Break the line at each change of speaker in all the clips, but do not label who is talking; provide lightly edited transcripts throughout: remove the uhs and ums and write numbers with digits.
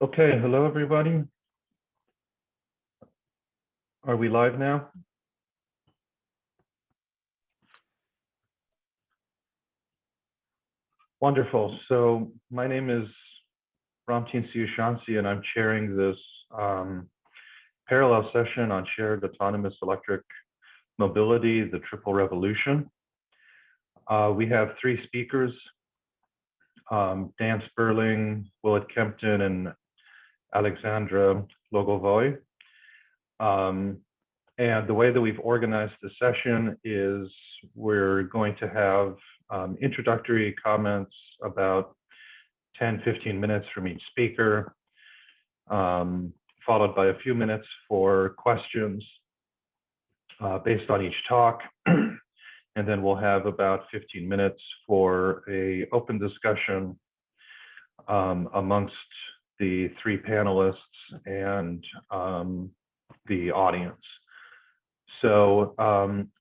Okay, hello everybody. Are we live now? Wonderful. So my name is Ramteen Sioshansi, and I'm chairing this parallel session on shared autonomous electric mobility, the triple revolution. We have three speakers, Dan Sperling, Willett Kempton, and Alexandra Lougovoy. And the way that we've organized the session is we're going to have introductory comments about 10-15 minutes from each speaker, followed by a few minutes for questions based on each talk. And then we'll have about 15 minutes for an open discussion amongst the three panelists and the audience. So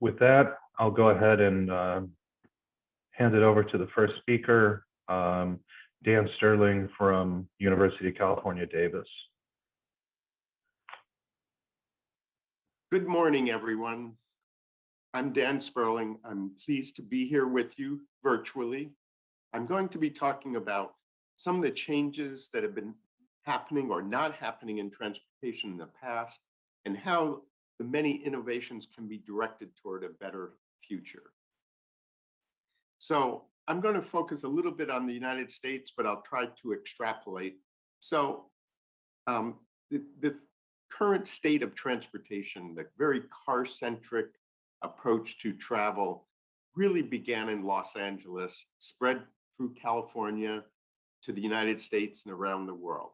with that, I'll go ahead and hand it over to the first speaker, Dan Sterling from University of California, Davis.
Good morning, everyone. I'm Dan Sperling. I'm pleased to be here with you virtually. I'm going to be talking about some of the changes that have been happening or not happening in transportation in the past, and how the many innovations can be directed toward a better future. So I'm going to focus a little bit on the United States, but I'll try to extrapolate. So the current state of transportation, the very car-centric approach to travel, really began in Los Angeles, spread through California to the United States and around the world.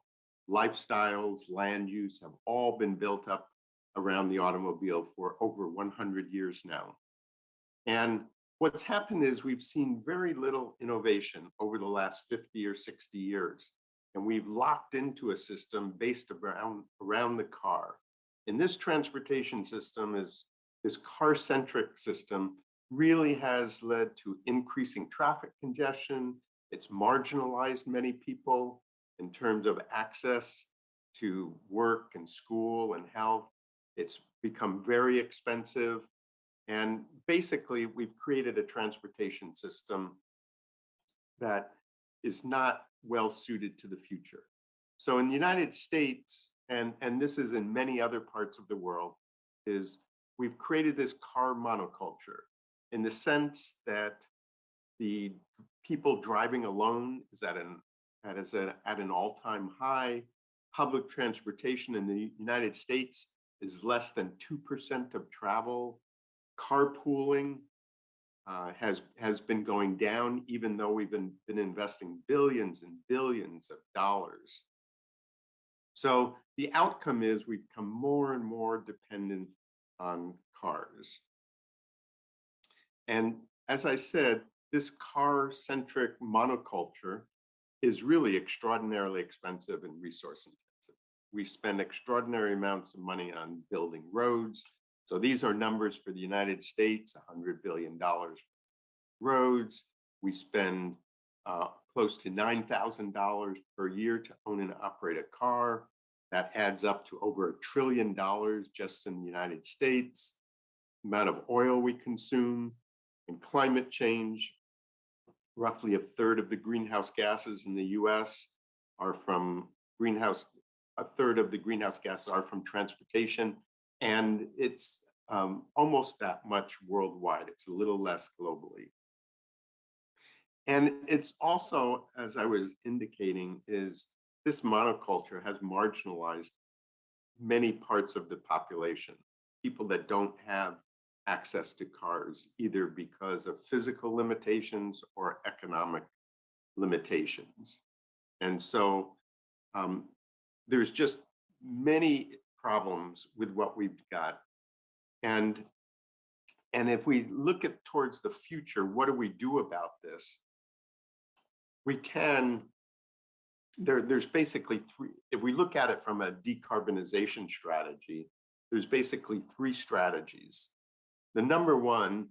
Lifestyles, land use have all been built up around the automobile for over 100 years now. And what's happened is we've seen very little innovation over the last 50 or 60 years. And we've locked into a system based around the car. And this transportation system, this car-centric system, really has led to increasing traffic congestion. It's marginalized many people in terms of access to work and school and health. It's become very expensive. And basically, we've created a transportation system that is not well suited to the future. So in the United States, and this is in many other parts of the world, is we've created this car monoculture in the sense that the people driving alone is at an all-time high. Public transportation in the United States is less than 2% of travel. Carpooling has been going down, even though we've been investing billions and billions of dollars. So the outcome is we become more and more dependent on cars. And as I said, this car-centric monoculture is really extraordinarily expensive and resource intensive. We spend extraordinary amounts of money on building roads. So these are numbers for the United States, $100 billion for roads. We spend close to $9,000 per year to own and operate a car. That adds up to over $1 trillion just in the United States. The amount of oil we consume, and climate change. Roughly a third of the greenhouse gases in the US are from transportation. And it's almost that much worldwide. It's a little less globally. And it's also, as I was indicating, is this monoculture has marginalized many parts of the population, people that don't have access to cars, either because of physical limitations or economic limitations. And so there's just many problems with what we've got. And if we look towards the future, what do we do about this? We can, there's basically three, if we look at it from a decarbonization strategy, there's basically three strategies. The number one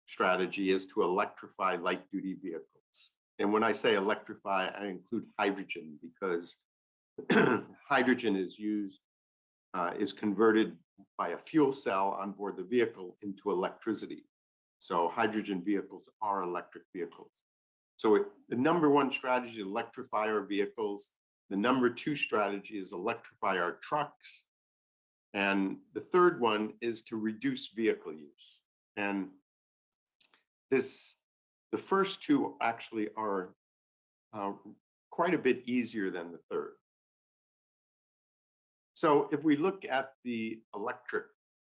strategy is to electrify light-duty vehicles. And when I say electrify, I include hydrogen, because hydrogen is used, is converted by a fuel cell on board the vehicle into electricity. So hydrogen vehicles are electric vehicles. So the number one strategy is electrify our vehicles. The number two strategy is electrify our trucks. And the third one is to reduce vehicle use. And the first two actually are quite a bit easier than the third. So if we look at the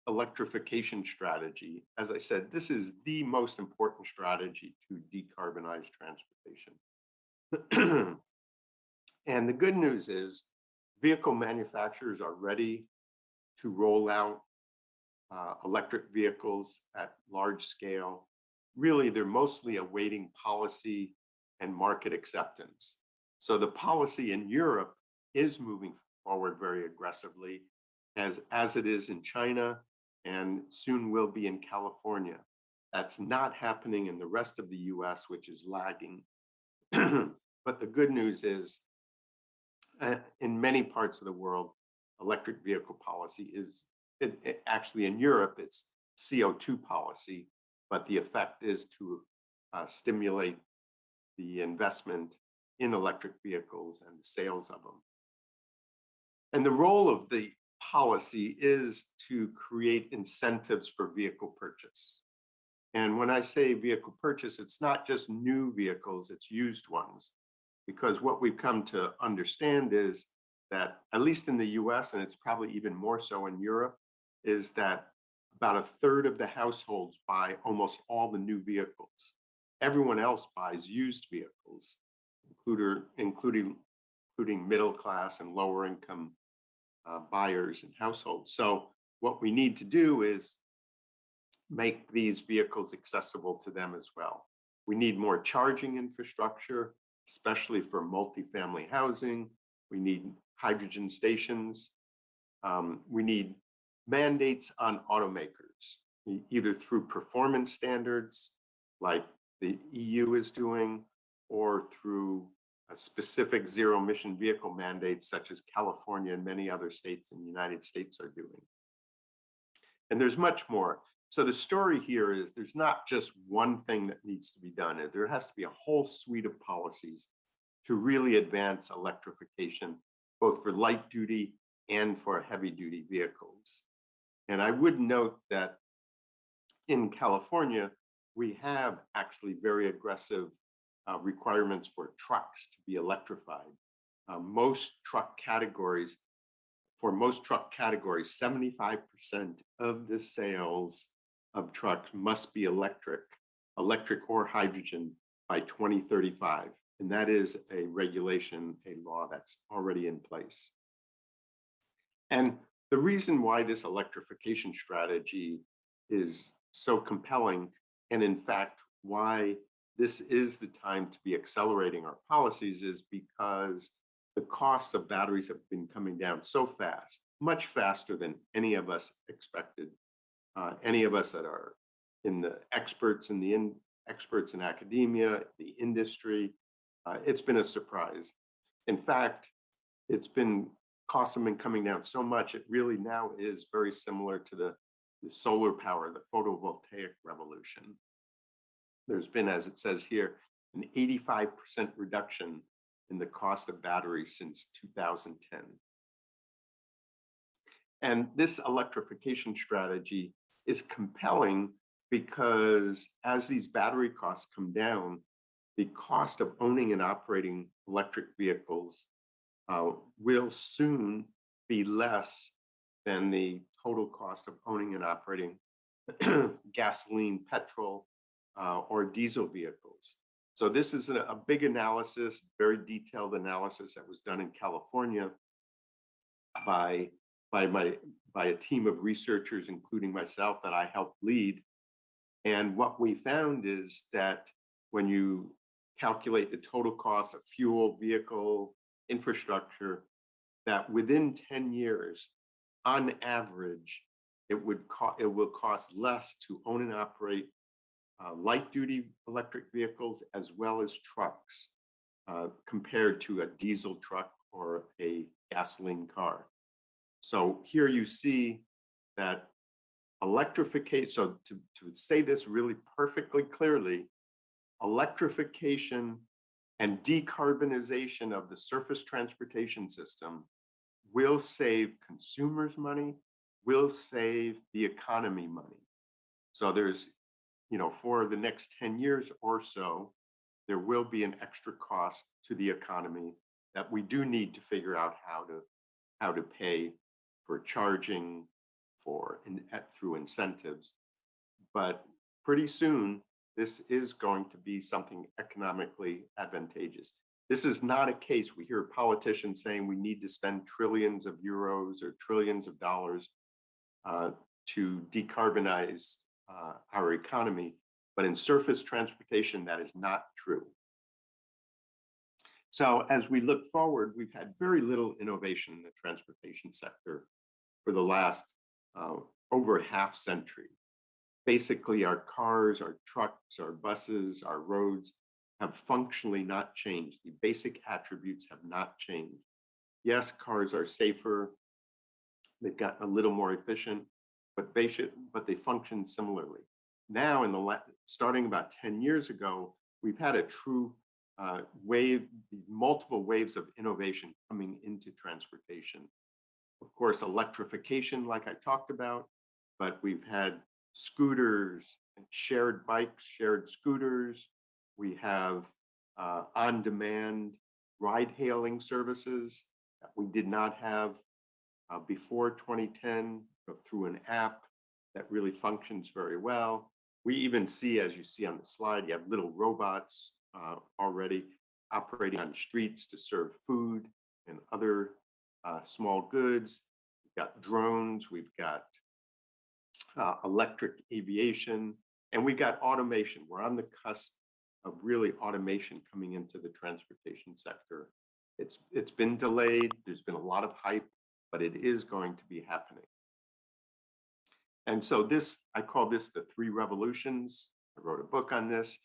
electrification strategy, as I said, this is the most important strategy to decarbonize transportation. And the good news is vehicle manufacturers are ready to roll out electric vehicles at large scale. Really, they're mostly awaiting policy and market acceptance. So the policy in Europe is moving forward very aggressively, as it is in China and soon will be in California. That's not happening in the rest of the US, which is lagging. But the good news is, in many parts of the world, electric vehicle policy is, actually in Europe, it's CO2 policy, but the effect is to stimulate the investment in electric vehicles and the sales of them. And the role of the policy is to create incentives for vehicle purchase. And when I say vehicle purchase, it's not just new vehicles, it's used ones. Because what we've come to understand is that, at least in the US, and it's probably even more so in Europe, is that about a third of the households buy almost all the new vehicles. Everyone else buys used vehicles, including middle class and lower income buyers and households. So what we need to do is make these vehicles accessible to them as well. We need more charging infrastructure, especially for multifamily housing. We need hydrogen stations. We need mandates on automakers, either through performance standards like the EU is doing, or through a specific zero emission vehicle mandates such as California and many other states in the United States are doing. And there's much more. So the story here is there's not just one thing that needs to be done. There has to be a whole suite of policies to really advance electrification, both for light duty and for heavy duty vehicles. And I would note that in California, we have actually very aggressive requirements for trucks to be electrified. For most truck categories, 75% of the sales of trucks must be electric or hydrogen by 2035. And that is a regulation, a law that's already in place. And the reason why this electrification strategy is so compelling, and in fact, why this is the time to be accelerating our policies, is because the costs of batteries have been coming down so fast, much faster than any of us expected. Any of us that are in the experts in academia, the industry, it's been a surprise. In fact, costs have been coming down so much, it really now is very similar to the solar power, the photovoltaic revolution. There's been, as it says here, an 85% reduction in the cost of batteries since 2010. And this electrification strategy is compelling because as these battery costs come down, the cost of owning and operating electric vehicles will soon be less than the total cost of owning and operating gasoline, petrol, or diesel vehicles. So this is a big analysis, very detailed analysis that was done in California by a team of researchers, including myself, that I helped lead. And what we found is that when you calculate the total cost of fuel, vehicle, infrastructure, that within 10 years, on average, it will cost less to own and operate light duty electric vehicles as well as trucks compared to a diesel truck or a gasoline car. So here you see that electrification, so to say this really perfectly clearly, electrification and decarbonization of the surface transportation system will save consumers money, will save the economy money. So there's, for the next 10 years or so, there will be an extra cost to the economy that we do need to figure out how to pay for charging, through incentives. But pretty soon, this is going to be something economically advantageous. This is not a case. We hear politicians saying we need to spend trillions of euros or trillions of dollars to decarbonize our economy. But in surface transportation, that is not true. So as we look forward, we've had very little innovation in the transportation sector for the last over a half century. Basically, our cars, our trucks, our buses, our roads have functionally not changed. The basic attributes have not changed. Yes, cars are safer. They've gotten a little more efficient, but they function similarly. Now, starting about 10 years ago, we've had a true multiple waves of innovation coming into transportation. Of course, electrification, like I talked about, but we've had scooters and shared bikes, shared scooters. We have on-demand ride-hailing services that we did not have before 2010, through an app that really functions very well. We even see, as you see on the slide, you have little robots already operating on streets to serve food and other small goods. We've got drones, we've got electric aviation, and we got automation. We're on the cusp of really automation coming into the transportation sector. It's been delayed. There's been a lot of hype, but it is going to be happening. And so I call this the three revolutions. I wrote a book on this,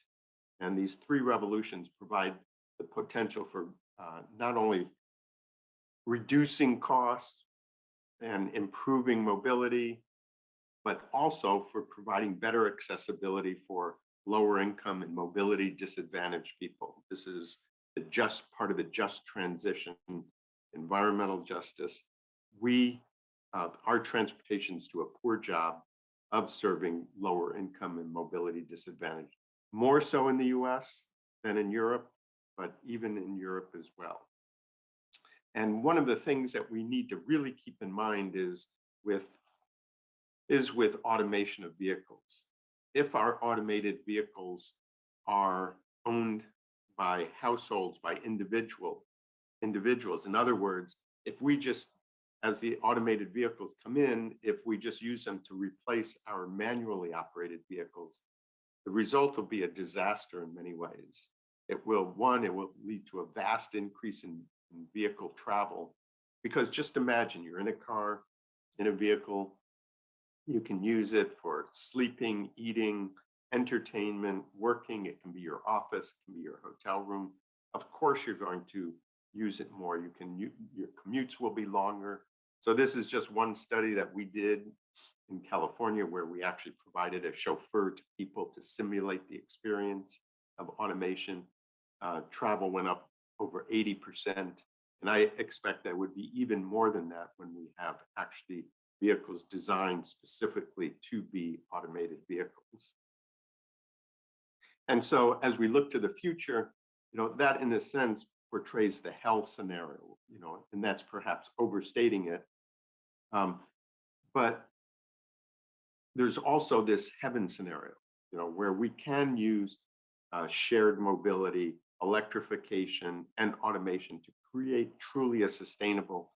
and these three revolutions provide the potential for not only reducing costs and improving mobility, but also for providing better accessibility for lower income and mobility disadvantaged people. This is the just part of the just transition, environmental justice. Our transportations do a poor job of serving lower income and mobility disadvantaged, more so in the US than in Europe, but even in Europe as well. And one of the things that we need to really keep in mind is with automation of vehicles. If our automated vehicles are owned by households, by individuals, in other words, if we just, as the automated vehicles come in, if we just use them to replace our manually operated vehicles, the result will be a disaster in many ways. It will lead to a vast increase in vehicle travel, because just imagine you're in a car, in a vehicle, you can use it for sleeping, eating, entertainment, working. It can be your office, it can be your hotel room. Of course, you're going to use it more. Your commutes will be longer. So this is just one study that we did in California, where we actually provided a chauffeur to people to simulate the experience of automation. Travel went up over 80%. And I expect that would be even more than that when we have actually vehicles designed specifically to be automated vehicles. And so as we look to the future, that in a sense portrays the hell scenario, and that's perhaps overstating it. But there's also this heaven scenario, where we can use shared mobility, electrification, and automation to create truly a sustainable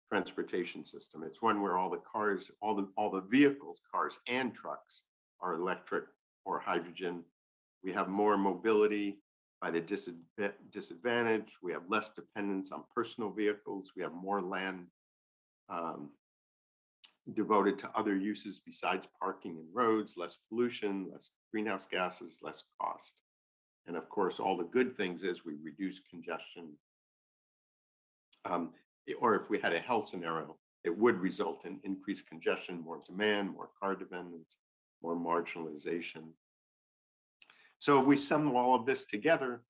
transportation system. It's one where all the cars, all the vehicles, cars and trucks, are electric or hydrogen. We have more mobility by the disadvantaged. We have less dependence on personal vehicles. We have more land devoted to other uses besides parking and roads, less pollution, less greenhouse gases, less cost. And of course, all the good things is we reduce congestion. or if we had a health scenario, it would result in increased congestion, more demand, more car dependence, more marginalization. So if we sum all of this together,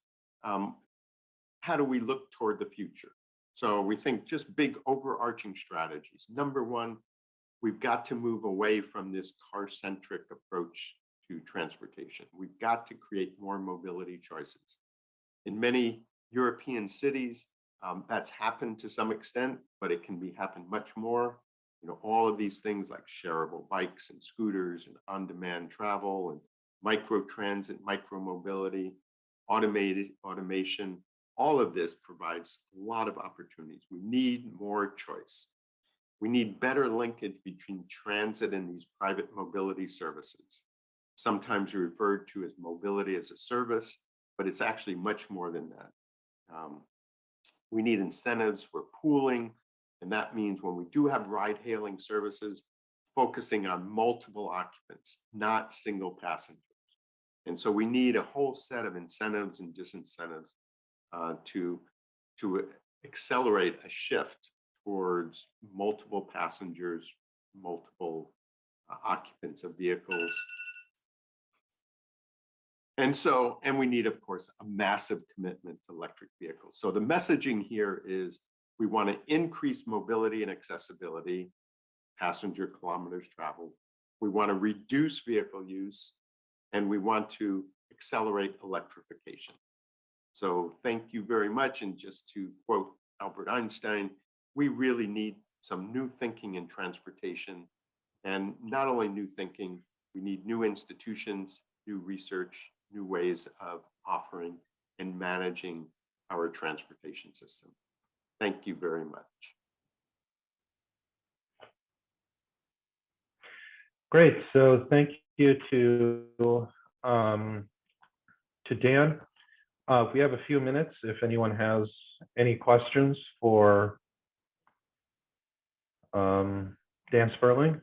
how do we look toward the future? So we think just big overarching strategies. Number one, we've got to move away from this car-centric approach to transportation. We've got to create more mobility choices. In many European cities, that's happened to some extent, but it can be happen much more. You know, all of these things like shareable bikes and scooters and on-demand travel and micro-transit, micro-mobility, automation, all of this provides a lot of opportunities. We need more choice. We need better linkage between transit and these private mobility services. Sometimes referred to as mobility as a service, but it's actually much more than that. We need incentives for pooling, and that means when we do have ride-hailing services, focusing on multiple occupants, not single passengers. And so we need a whole set of incentives and disincentives to accelerate a shift towards multiple passengers, multiple occupants of vehicles. And we need, of course, a massive commitment to electric vehicles. So the messaging here is we want to increase mobility and accessibility, passenger kilometers traveled. We want to reduce vehicle use, and we want to accelerate electrification. So thank you very much. And just to quote Albert Einstein, we really need some new thinking in transportation. And not only new thinking, we need new institutions, new research, new ways of offering and managing our transportation system. Thank you very much.
Great. So thank you to Dan. We have a few minutes if anyone has any questions for Dan Sperling.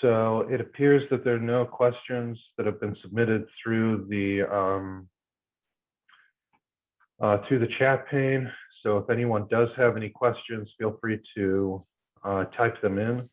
So it appears that there are no questions that have been submitted through the chat pane. So if anyone does have any questions, feel free to type them in.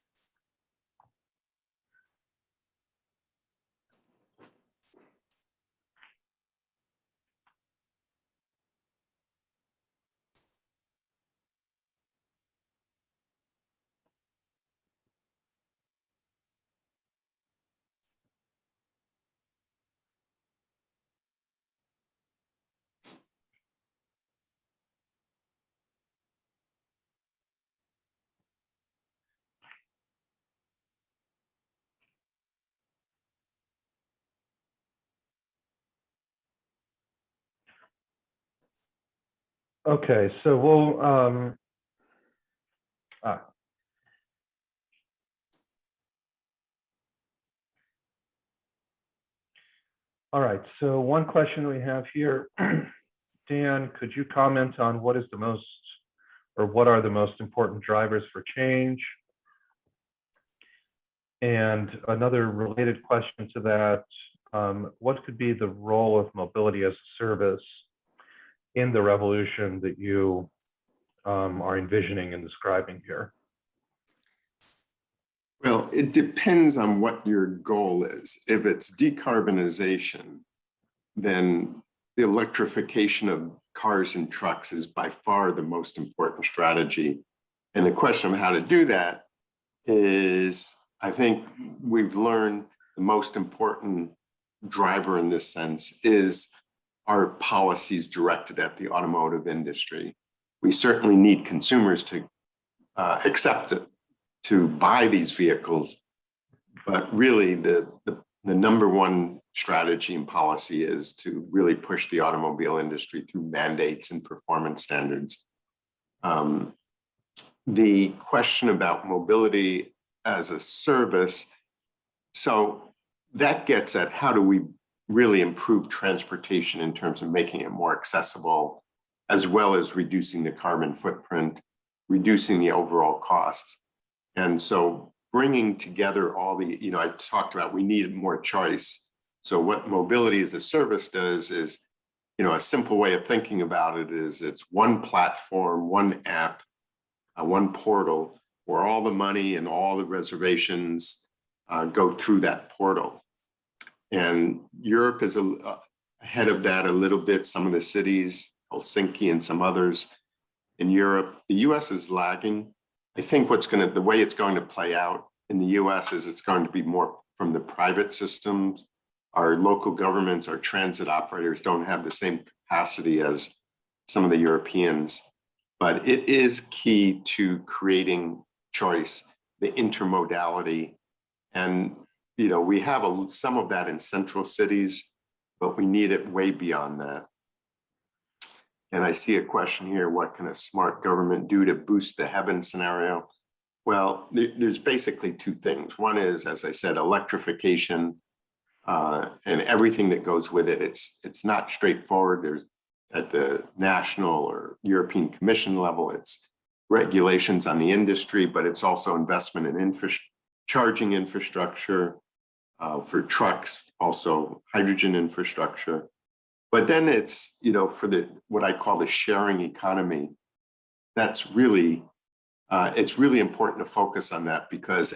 Okay, so we'll all right, so one question we have here, Dan, could you comment on what is the most, or what are the most important drivers for change? And another related question to that, what could be the role of mobility as a service in the revolution that you are envisioning and describing here?
Well, it depends on what your goal is. If it's decarbonization, then the electrification of cars and trucks is by far the most important strategy. And the question of how to do that is, I think we've learned the most important driver in this sense is our policies directed at the automotive industry. We certainly need consumers to accept it, to buy these vehicles, but really the number one strategy and policy is to really push the automobile industry through mandates and performance standards. The question about mobility as a service, so that gets at how do we really improve transportation in terms of making it more accessible, as well as reducing the carbon footprint, reducing the overall cost. And so bringing together all the, I talked about we need more choice. So what mobility as a service does is, a simple way of thinking about it is it's one platform, one app, one portal where all the money and all the reservations go through that portal. And Europe is ahead of that a little bit. Some of the cities, Helsinki and some others in Europe. The US is lagging. I think the way it's going to play out in the US is it's going to be more from the private systems. Our local governments, our transit operators don't have the same capacity as some of the Europeans, but it is key to creating choice, the intermodality. And, we have some of that in central cities, but we need it way beyond that. And I see a question here, what can a smart government do to boost the heaven scenario? Well, there's basically two things. One is, as I said, electrification and everything that goes with it. It's not straightforward. There's at the national or European Commission level, it's regulations on the industry, but it's also investment in charging infrastructure for trucks, also hydrogen infrastructure. But then it's, for what I call the sharing economy, that's really, it's really important to focus on that, because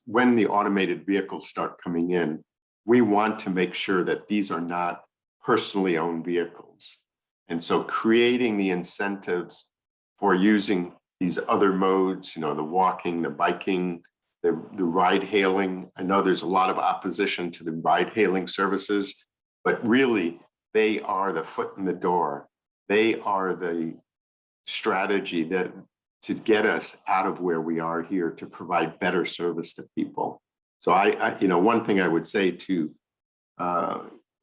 when the automated vehicles start coming in, we want to make sure that these are not personally owned vehicles. And so creating the incentives for using these other modes, the walking, the biking, the ride hailing. I know there's a lot of opposition to the ride hailing services, but really they are the foot in the door. They are the strategy to get us out of where we are here, to provide better service to people. So one thing I would say to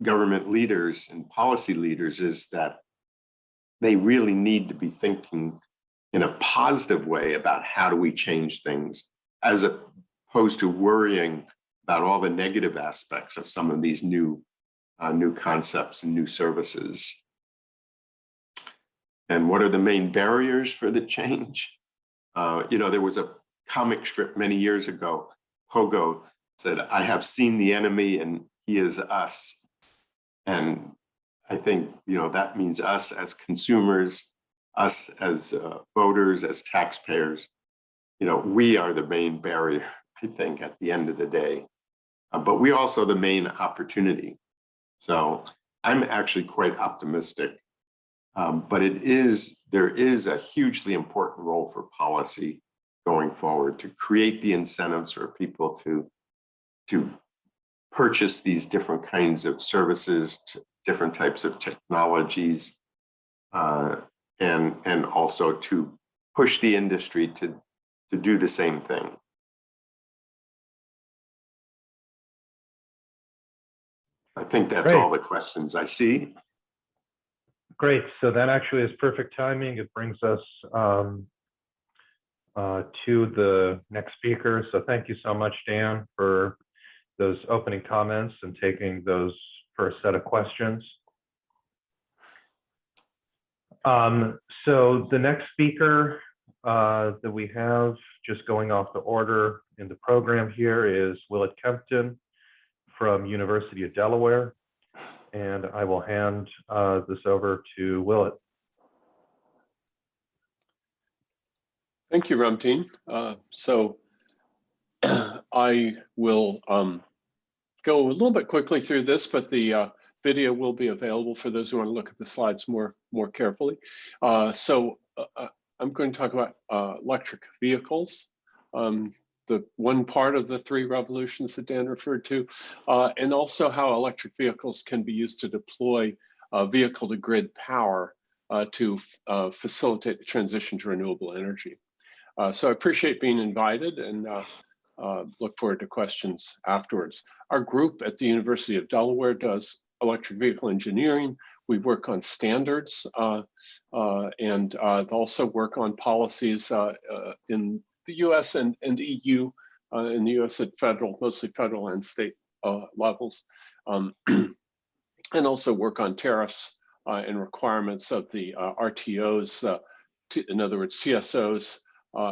government leaders and policy leaders is that they really need to be thinking in a positive way about how do we change things, as opposed to worrying about all the negative aspects of some of these new concepts and new services. And what are the main barriers for the change? There was a comic strip many years ago. Pogo said, "I have seen the enemy and he is us." And I think, that means us as consumers, us as voters, as taxpayers. We are the main barrier, I think, at the end of the day. But we also the main opportunity. So I'm actually quite optimistic. But there is a hugely important role for policy going forward to create the incentives for people to purchase these different kinds of services, different types of technologies, and also to push the industry to do the same thing. I think that's
Great.
all the questions I see.
Great. So that actually is perfect timing. It brings us to the next speaker. So thank you so much, Dan, for those opening comments and taking those first set of questions. So the next speaker that we have, just going off the order in the program here, is Willett Kempton from University of Delaware. And I will hand this over to Willett.
Thank you, Ramteen. So I will go a little bit quickly through this, but the video will be available for those who want to look at the slides more carefully. So I'm going to talk about electric vehicles, the one part of the three revolutions that Dan referred to, and also how electric vehicles can be used to deploy vehicle-to-grid power to facilitate the transition to renewable energy. So I appreciate being invited and look forward to questions afterwards. Our group at the University of Delaware does electric vehicle engineering. We work on standards and also work on policies in the US and EU, in the US at mostly federal and state levels, and also work on tariffs and requirements of the RTOs, in other words, CSOs,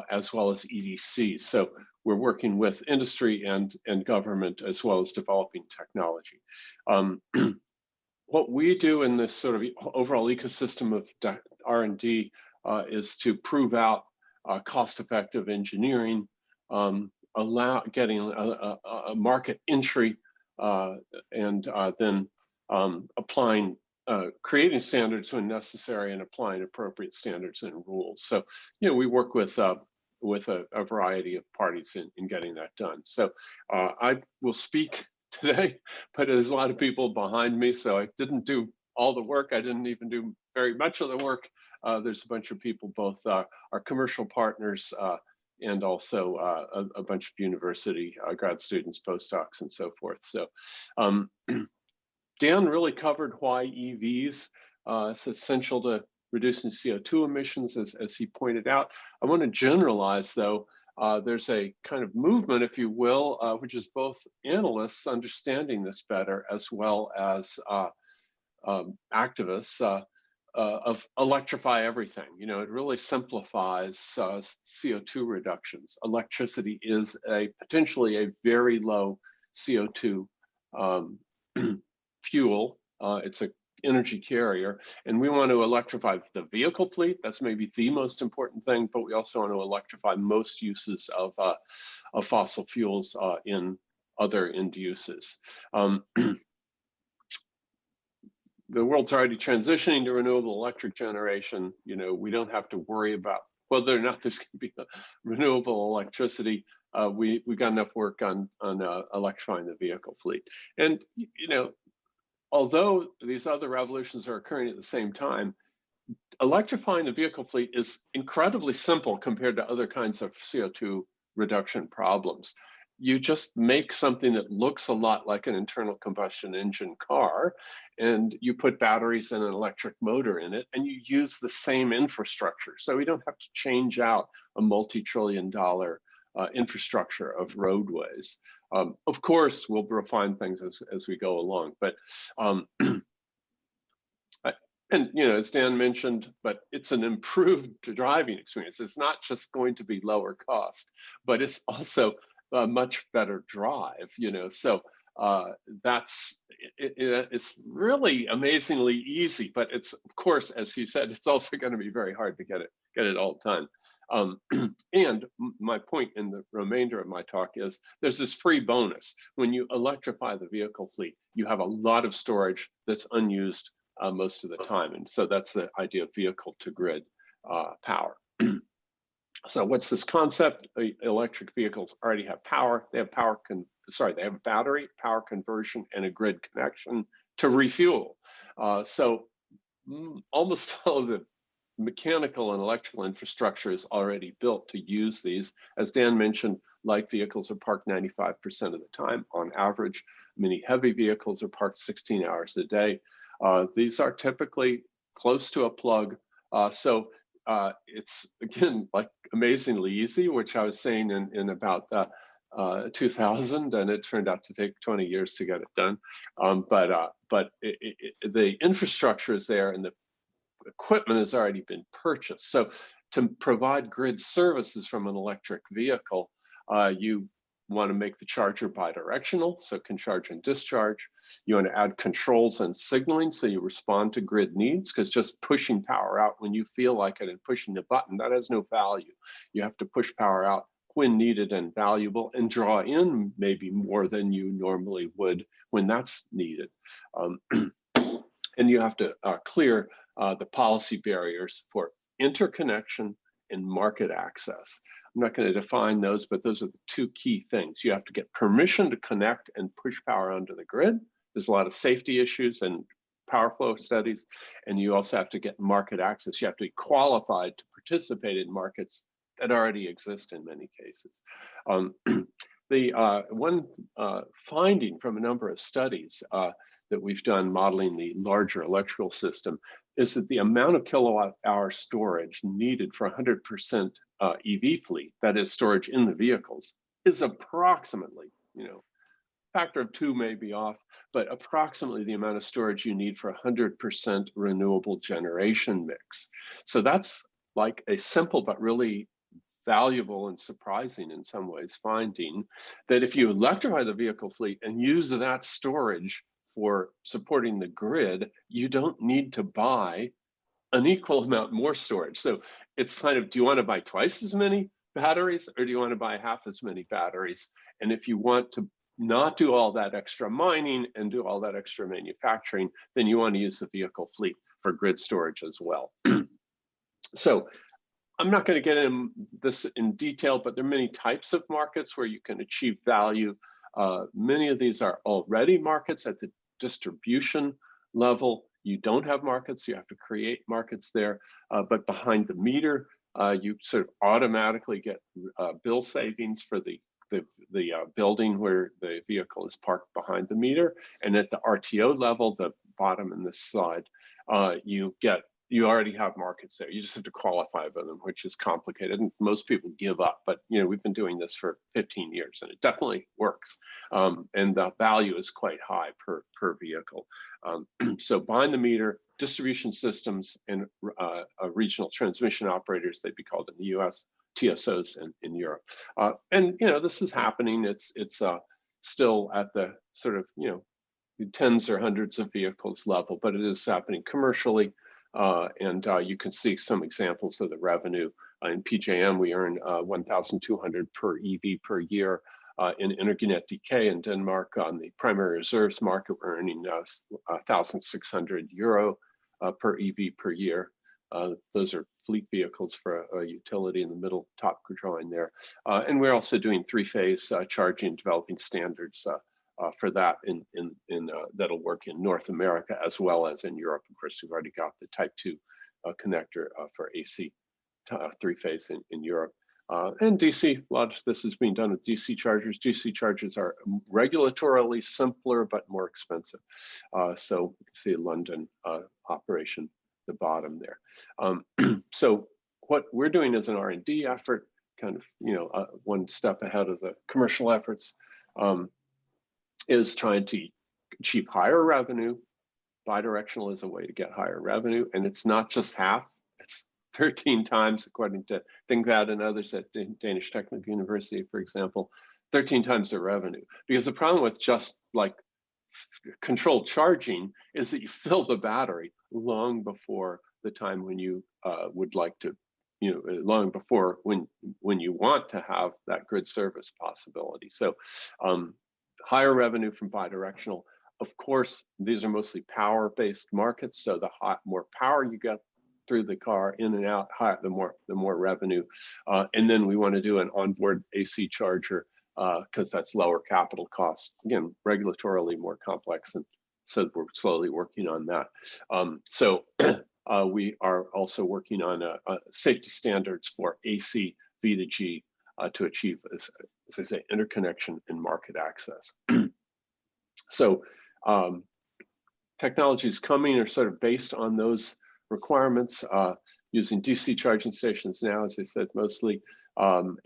as well as EDCs. So we're working with industry and government as well as developing technology. What we do in this sort of overall ecosystem of R&D is to prove out cost-effective engineering, getting a market entry, and then applying, creating standards when necessary and applying appropriate standards and rules. So, we work with a variety of parties in getting that done. So I will speak today, but there's a lot of people behind me, so I didn't do all the work. I didn't even do very much of the work. There's a bunch of people, both our commercial partners and also a bunch of university grad students, postdocs, and so forth. So Dan really covered why EVs is essential to reducing CO2 emissions, as he pointed out. I want to generalize, though. There's a kind of movement, if you will, which is both analysts understanding this better as well as activists of electrify everything. It really simplifies CO2 reductions. Electricity is potentially a very low CO2 fuel. It's a energy carrier, and we want to electrify the vehicle fleet. That's maybe the most important thing, but we also want to electrify most uses of fossil fuels in other end uses. The world's already transitioning to renewable electric generation. We don't have to worry about whether or not there's going to be renewable electricity. We got enough work on electrifying the vehicle fleet, and although these other revolutions are occurring at the same time, electrifying the vehicle fleet is incredibly simple compared to other kinds of CO2 reduction problems. You just make something that looks a lot like an internal combustion engine car, and you put batteries and an electric motor in it, and you use the same infrastructure. So we don't have to change out a multi-trillion-dollar infrastructure of roadways. Of course, we'll refine things as we go along, but as Dan mentioned, but it's an improved driving experience. It's not just going to be lower cost, but it's also a much better drive. So it's really amazingly easy, but it's, of course, as he said, it's also going to be very hard to get it all the time. And my point in the remainder of my talk is there's this free bonus. When you electrify the vehicle fleet, you have a lot of storage that's unused most of the time. And so that's the idea of vehicle to grid power. So what's this concept? Electric vehicles already have power. They have they have battery, power conversion, and a grid connection to refuel. So almost all of the mechanical and electrical infrastructure is already built to use these. As Dan mentioned, light vehicles are parked 95% of the time on average. Many heavy vehicles are parked 16 hours a day. These are typically close to a plug. So it's, again, like amazingly easy, which I was saying in about 2000, and it turned out to take 20 years to get it done. But the infrastructure is there and the equipment has already been purchased. So to provide grid services from an electric vehicle, you want to make the charger bidirectional, so it can charge and discharge. You want to add controls and signaling so you respond to grid needs, because just pushing power out when you feel like it and pushing the button, that has no value. You have to push power out when needed and valuable, and draw in maybe more than you normally would when that's needed. And you have to clear the policy barriers for interconnection and market access. I'm not going to define those, but those are the two key things. You have to get permission to connect and push power onto the grid. There's a lot of safety issues and power flow studies, and you also have to get market access. You have to be qualified to participate in markets that already exist in many cases. The one finding from a number of studies that we've done modeling the larger electrical system is that the amount of kilowatt hour storage needed for 100% EV fleet, that is storage in the vehicles, is approximately, factor of 2 may be off, but approximately the amount of storage you need for 100% renewable generation mix. So that's like a simple but really valuable and surprising in some ways finding that if you electrify the vehicle fleet and use that storage for supporting the grid, you don't need to buy an equal amount more storage. So it's kind of, do you want to buy twice as many batteries or do you want to buy half as many batteries? And if you want to not do all that extra mining and do all that extra manufacturing, then you want to use the vehicle fleet for grid storage as well. So I'm not going to get into this in detail, but there are many types of markets where you can achieve value. Many of these are already markets at the distribution level. You don't have markets, you have to create markets there, but behind the meter, you sort of automatically get bill savings for the building where the vehicle is parked behind the meter. And at the RTO level, the bottom in this slide, you already have markets there. You just have to qualify for them, which is complicated. And most people give up, but we've been doing this for 15 years and it definitely works. And the value is quite high per vehicle. So behind the meter, distribution systems and regional transmission operators, they'd be called in the US, TSOs in Europe. And this is happening. It's still at the sort of, tens or hundreds of vehicles level, but it is happening commercially. And you can see some examples of the revenue. In PJM, we earn 1,200 per EV per year. In Energenet DK in Denmark, on the primary reserves market, we're earning 1,600 euro per EV per year. Those are fleet vehicles for a utility in the middle top drawing there. And we're also doing three-phase charging, developing standards for that that'll work in North America as well as in Europe. Of course, we've already got the Type 2 connector for AC three-phase in Europe. And DC, a lot of this is being done with DC chargers. DC chargers are regulatorily simpler but more expensive. So you can see a London operation, the bottom there. So what we're doing as an R&D effort, kind of one step ahead of the commercial efforts, is trying to achieve higher revenue. Bidirectional is a way to get higher revenue, and it's not just half, it's 13 times, according to ThinkPad and others at Danish Technical University, for example, 13 times the revenue. Because the problem with just like controlled charging is that you fill the battery long before the time when you would like to, long before when you want to have that grid service possibility. So higher revenue from bidirectional. Of course, these are mostly power-based markets, so the more power you get through the car, in and out, the more revenue. And then we want to do an onboard AC charger because that's lower capital cost. Again, regulatorily more complex, and so we're slowly working on that. So we are also working on safety standards for AC V2G to achieve, as I say, interconnection and market access. So technologies coming are sort of based on those requirements, using DC charging stations now, as I said, mostly. In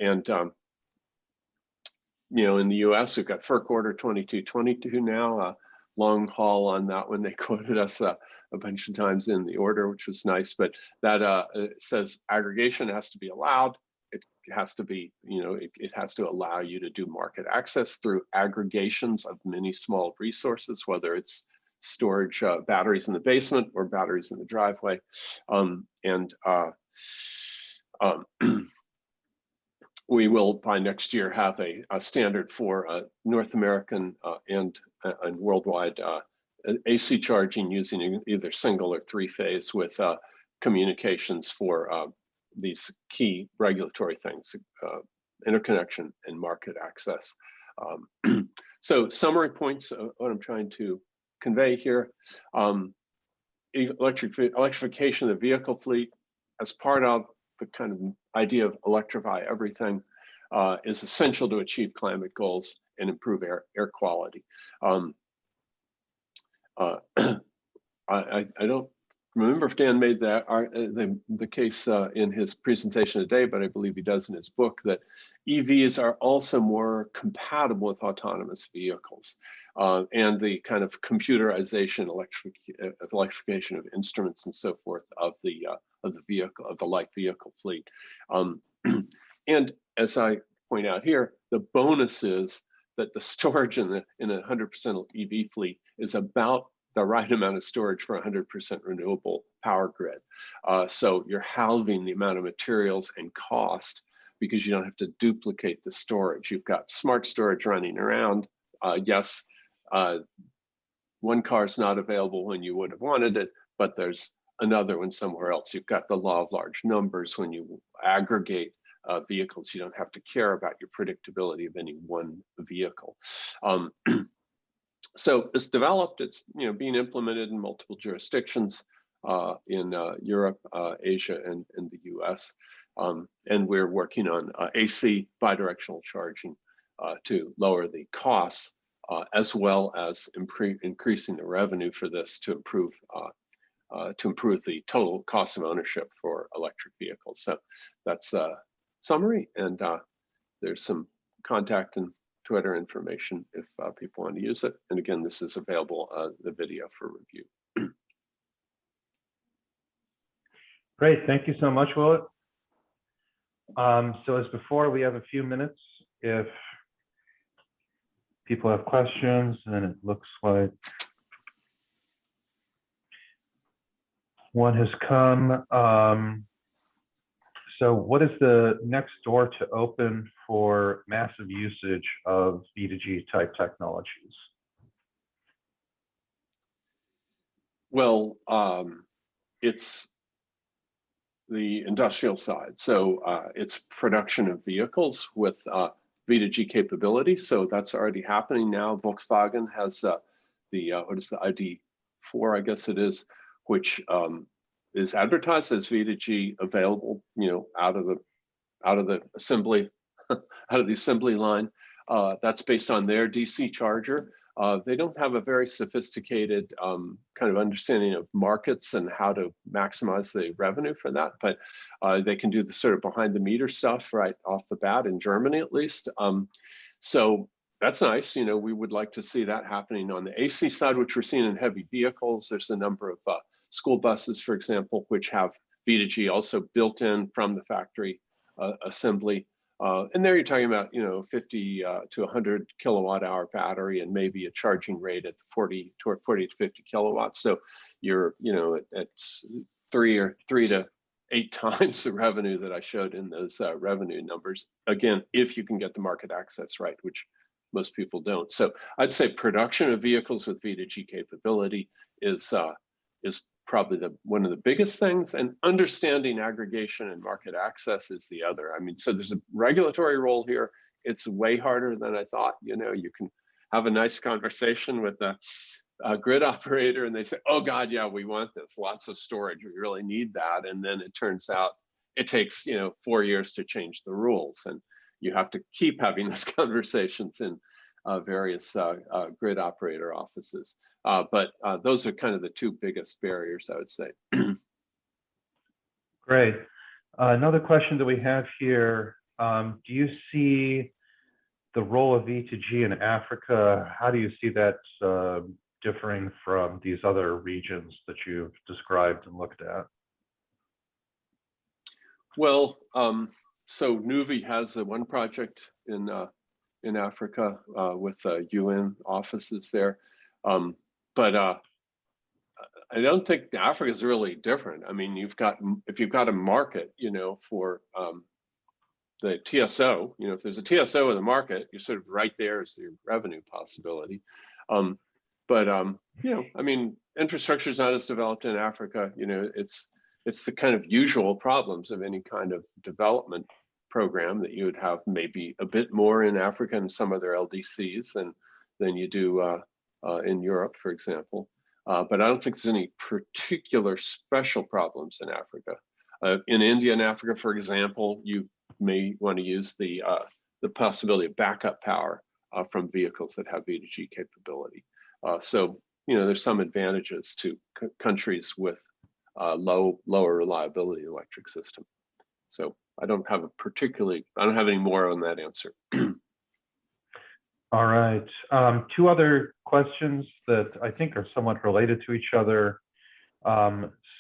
the US, we've got FERC Order 2222 now, long haul on that one. They quoted us a bunch of times in the order, which was nice, but that says aggregation has to be allowed. It has to be, it has to allow you to do market access through aggregations of many small resources, whether it's storage batteries in the basement or batteries in the driveway. We will, by next year, have a standard for North American and worldwide AC charging using either single or three-phase with communications for these key regulatory things, interconnection and market access. So summary points of what I'm trying to convey here. Electrification of the vehicle fleet as part of the kind of idea of electrify everything is essential to achieve climate goals and improve air quality. I don't remember if Dan made that the case in his presentation today, but I believe he does in his book, that EVs are also more compatible with autonomous vehicles and the kind of computerization, electrification of instruments and so forth of the vehicle, of the light vehicle fleet. And as I point out here, the bonus is that the storage in a 100% EV fleet is about the right amount of storage for a 100% renewable power grid. So you're halving the amount of materials and cost because you don't have to duplicate the storage. You've got smart storage running around. Yes, one car is not available when you would have wanted it, but there's another one somewhere else. You've got the law of large numbers. When you aggregate vehicles, you don't have to care about your predictability of any one vehicle. So it's developed, it's being implemented in multiple jurisdictions in Europe, Asia, and the US. And we're working on AC bidirectional charging to lower the costs, as well as increasing the revenue for this to improve the total cost of ownership for electric vehicles. So that's a summary, and there's some contact and Twitter information if people want to use it. And again, this is available, the video for review.
Great, thank you so much, Willett. So as before, we have a few minutes if people have questions, and it looks like one has come. So what is the next door to open for massive usage of V2G type technologies?
Well, it's the industrial side. So it's production of vehicles with V2G capability. So that's already happening now. Volkswagen has what is the ID4, I guess it is, which is advertised as V2G available, out of the assembly, out of the assembly line. That's based on their DC charger. They don't have a very sophisticated kind of understanding of markets and how to maximize the revenue for that, but they can do the sort of behind the meter stuff right off the bat in Germany, at least. So that's nice. We would like to see that happening on the AC side, which we're seeing in heavy vehicles. There's a number of school buses, for example, which have V2G also built in from the factory assembly. And there you're talking about, 50 to 100 kilowatt hour battery and maybe a charging rate at 40 to 50 kilowatts. So you're, at 3 to 8 times the revenue that I showed in those revenue numbers. Again, if you can get the market access right, which most people don't. So I'd say production of vehicles with V2G capability is probably one of the biggest things, and understanding aggregation and market access is the other. I mean, so there's a regulatory role here. It's way harder than I thought. You can have a nice conversation with a grid operator and they say, oh God, yeah, we want this, lots of storage, we really need that. And then it turns out it takes 4 years to change the rules, and you have to keep having those conversations in various grid operator offices. But those are kind of the two biggest barriers, I would say.
Great. Another question that we have here, do you see the role of V2G in Africa? How do you see that differing from these other regions that you've described and looked at? Well,
so Nuvi has one project in Africa with UN offices there. But I don't think Africa is really different. I mean, if you've got a market, for the TSO, if there's a TSO in the market, you're sort of right there as your revenue possibility. But I mean, infrastructure is not as developed in Africa. It's the kind of usual problems of any kind of development program that you would have maybe a bit more in Africa and some other LDCs than you do in Europe, for example. But I don't think there's any particular special problems in Africa. In India and Africa, for example, you may want to use the possibility of backup power from vehicles that have V2G capability. So there's some advantages to countries with lower reliability electric system. So I don't have any more on that answer.
All right. Two other questions that I think are somewhat related to each other.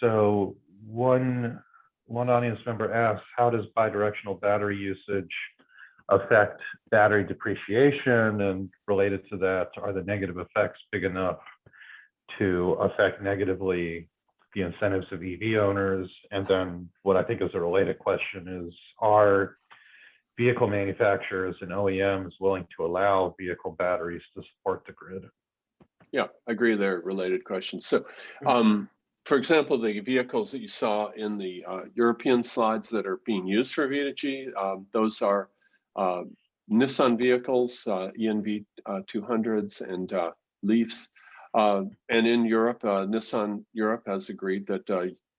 So one one audience member asks, how does bidirectional battery usage affect battery depreciation? And related to that, are the negative effects big enough to affect negatively the incentives of EV owners? And then what I think is a related question is, are vehicle manufacturers and OEMs willing to allow vehicle batteries to support the grid?
Yeah, I agree, they're related questions. So, for example, the vehicles that you saw in the European slides that are being used for V2G, those are Nissan vehicles, ENV 200s and Leafs. And in Europe, Nissan Europe has agreed that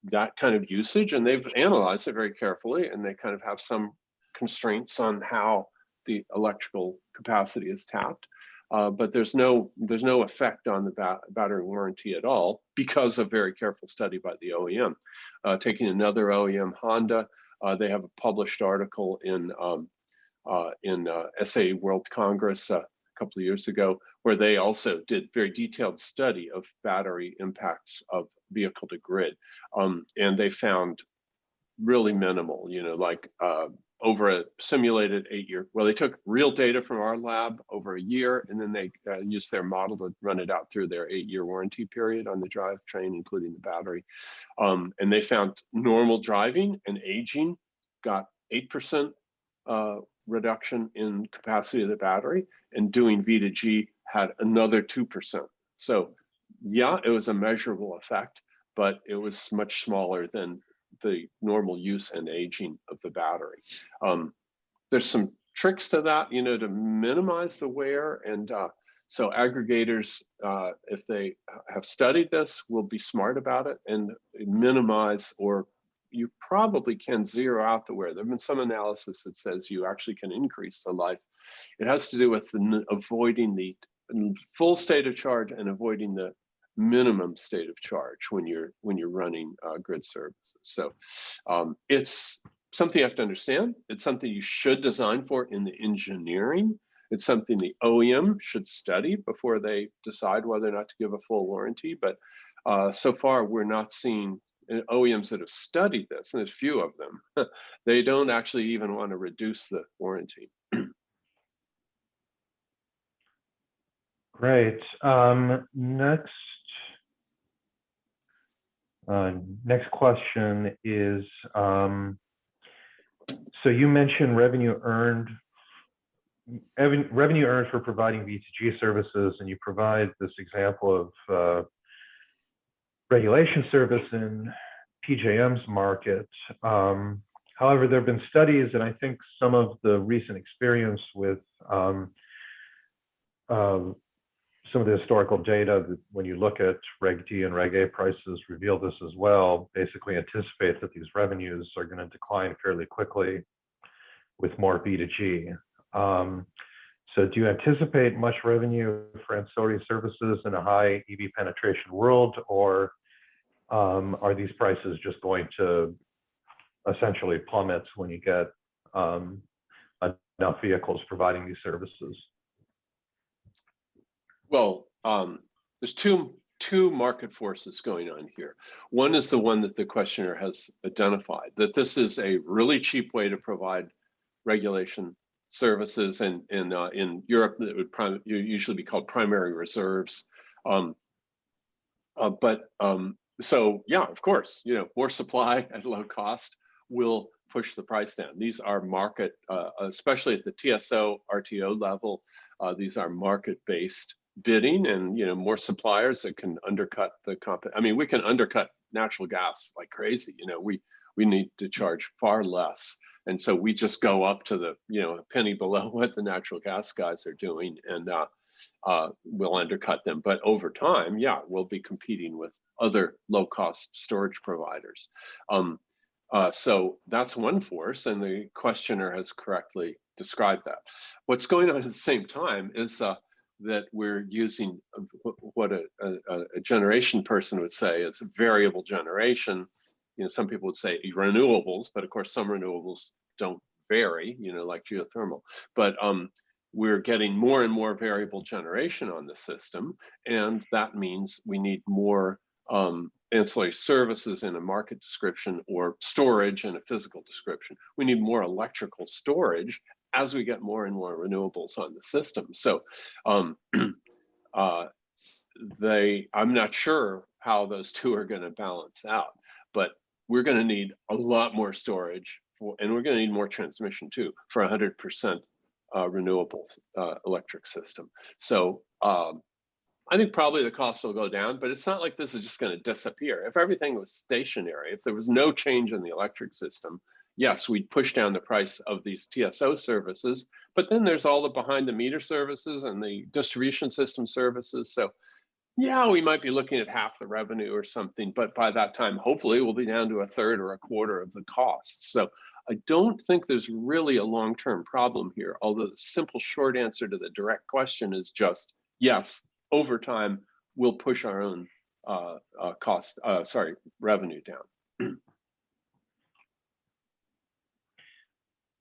that kind of usage, and they've analyzed it very carefully, and they kind of have some constraints on how the electrical capacity is tapped. But there's no effect on the battery warranty at all because of very careful study by the OEM. Taking another OEM, Honda, they have a published article in SA World Congress a couple of years ago, where they also did very detailed study of battery impacts of vehicle to grid, and they found really minimal. Like over a simulated 8-year, well, they took real data from our lab over a year, and then they used their model to run it out through their 8-year warranty period on the drivetrain, including the battery. And they found normal driving and aging got 8% reduction in capacity of the battery, and doing V2G had another 2%. So yeah, it was a measurable effect, but it was much smaller than the normal use and aging of the battery. There's some tricks to that, to minimize the wear. And so aggregators, if they have studied this, will be smart about it and minimize, or you probably can zero out the wear. There have been some analysis that says you actually can increase the life. It has to do with avoiding the full state of charge and avoiding the minimum state of charge when you're running grid services. So it's something you have to understand. It's something you should design for in the engineering. It's something the OEM should study before they decide whether or not to give a full warranty. But so far, we're not seeing OEMs that have studied this, and there's few of them. They don't actually even want to reduce the warranty.
Great. Next question is, so you mentioned revenue earned for providing V2G services, and you provide this example of regulation service in PJM's market. However, there have been studies, and I think some of the recent experience with some of the historical data that when you look at Reg D and Reg A prices reveal this as well, basically anticipates that these revenues are going to decline fairly quickly with more V2G. So do you anticipate much revenue for ancillary services in a high EV penetration world, or are these prices just going to essentially plummet when you get enough vehicles providing these services?
Well, there's two market forces going on here. One is the one that the questioner has identified, that this is a really cheap way to provide regulation services, and in Europe that would usually be called primary reserves. So yeah, of course, more supply at low cost will push the price down. These are market, especially at the TSO, RTO level, these are market-based bidding, and more suppliers that can undercut the I mean, we can undercut natural gas like crazy. We need to charge far less, and so we just go up to the a penny below what the natural gas guys are doing, and we'll undercut them. But over time, yeah, we'll be competing with other low-cost storage providers. So that's one force, and the questioner has correctly described that. What's going on at the same time is that we're using what a generation person would say is variable generation. Some people would say renewables, but of course some renewables don't vary, like geothermal. But we're getting more and more variable generation on the system, and that means we need more ancillary services in a market description or storage in a physical description. We need more electrical storage as we get more and more renewables on the system. So I'm not sure how those two are going to balance out, but we're going to need a lot more storage and we're going to need more transmission too for 100% renewable electric system. So I think probably the cost will go down, but it's not like this is just going to disappear. If everything was stationary, if there was no change in the electric system, yes, we'd push down the price of these TSO services, but then there's all the behind the meter services and the distribution system services. So yeah, we might be looking at half the revenue or something, but by that time, hopefully we'll be down to a third or a quarter of the cost. So I don't think there's really a long-term problem here, although the simple short answer to the direct question is just yes, over time, we'll push our own revenue down.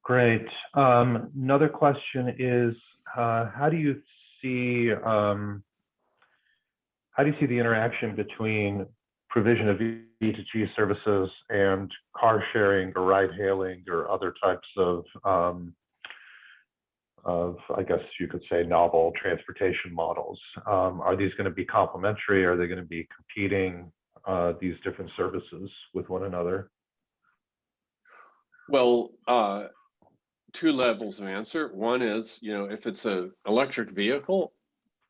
Great. Another question is, how do you see the interaction between provision of V2G services and car sharing or ride hailing or other types of I guess you could say, novel transportation models? Are these going to be complementary? Are they going to be competing, these different services with one another?
Well, two levels of answer. One is, if it's an electric vehicle,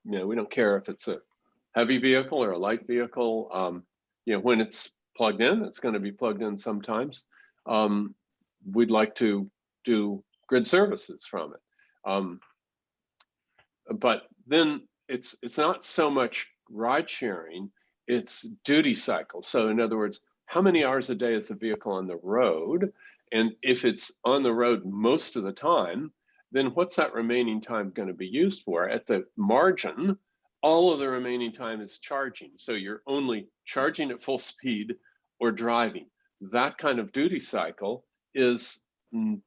we don't care if it's a heavy vehicle or a light vehicle. When it's plugged in, it's going to be plugged in sometimes. We'd like to do grid services from it. But then it's not so much ride sharing, it's duty cycle. So in other words, how many hours a day is the vehicle on the road? And if it's on the road most of the time, then what's that remaining time going to be used for? At the margin, all of the remaining time is charging. So you're only charging at full speed or driving. That kind of duty cycle is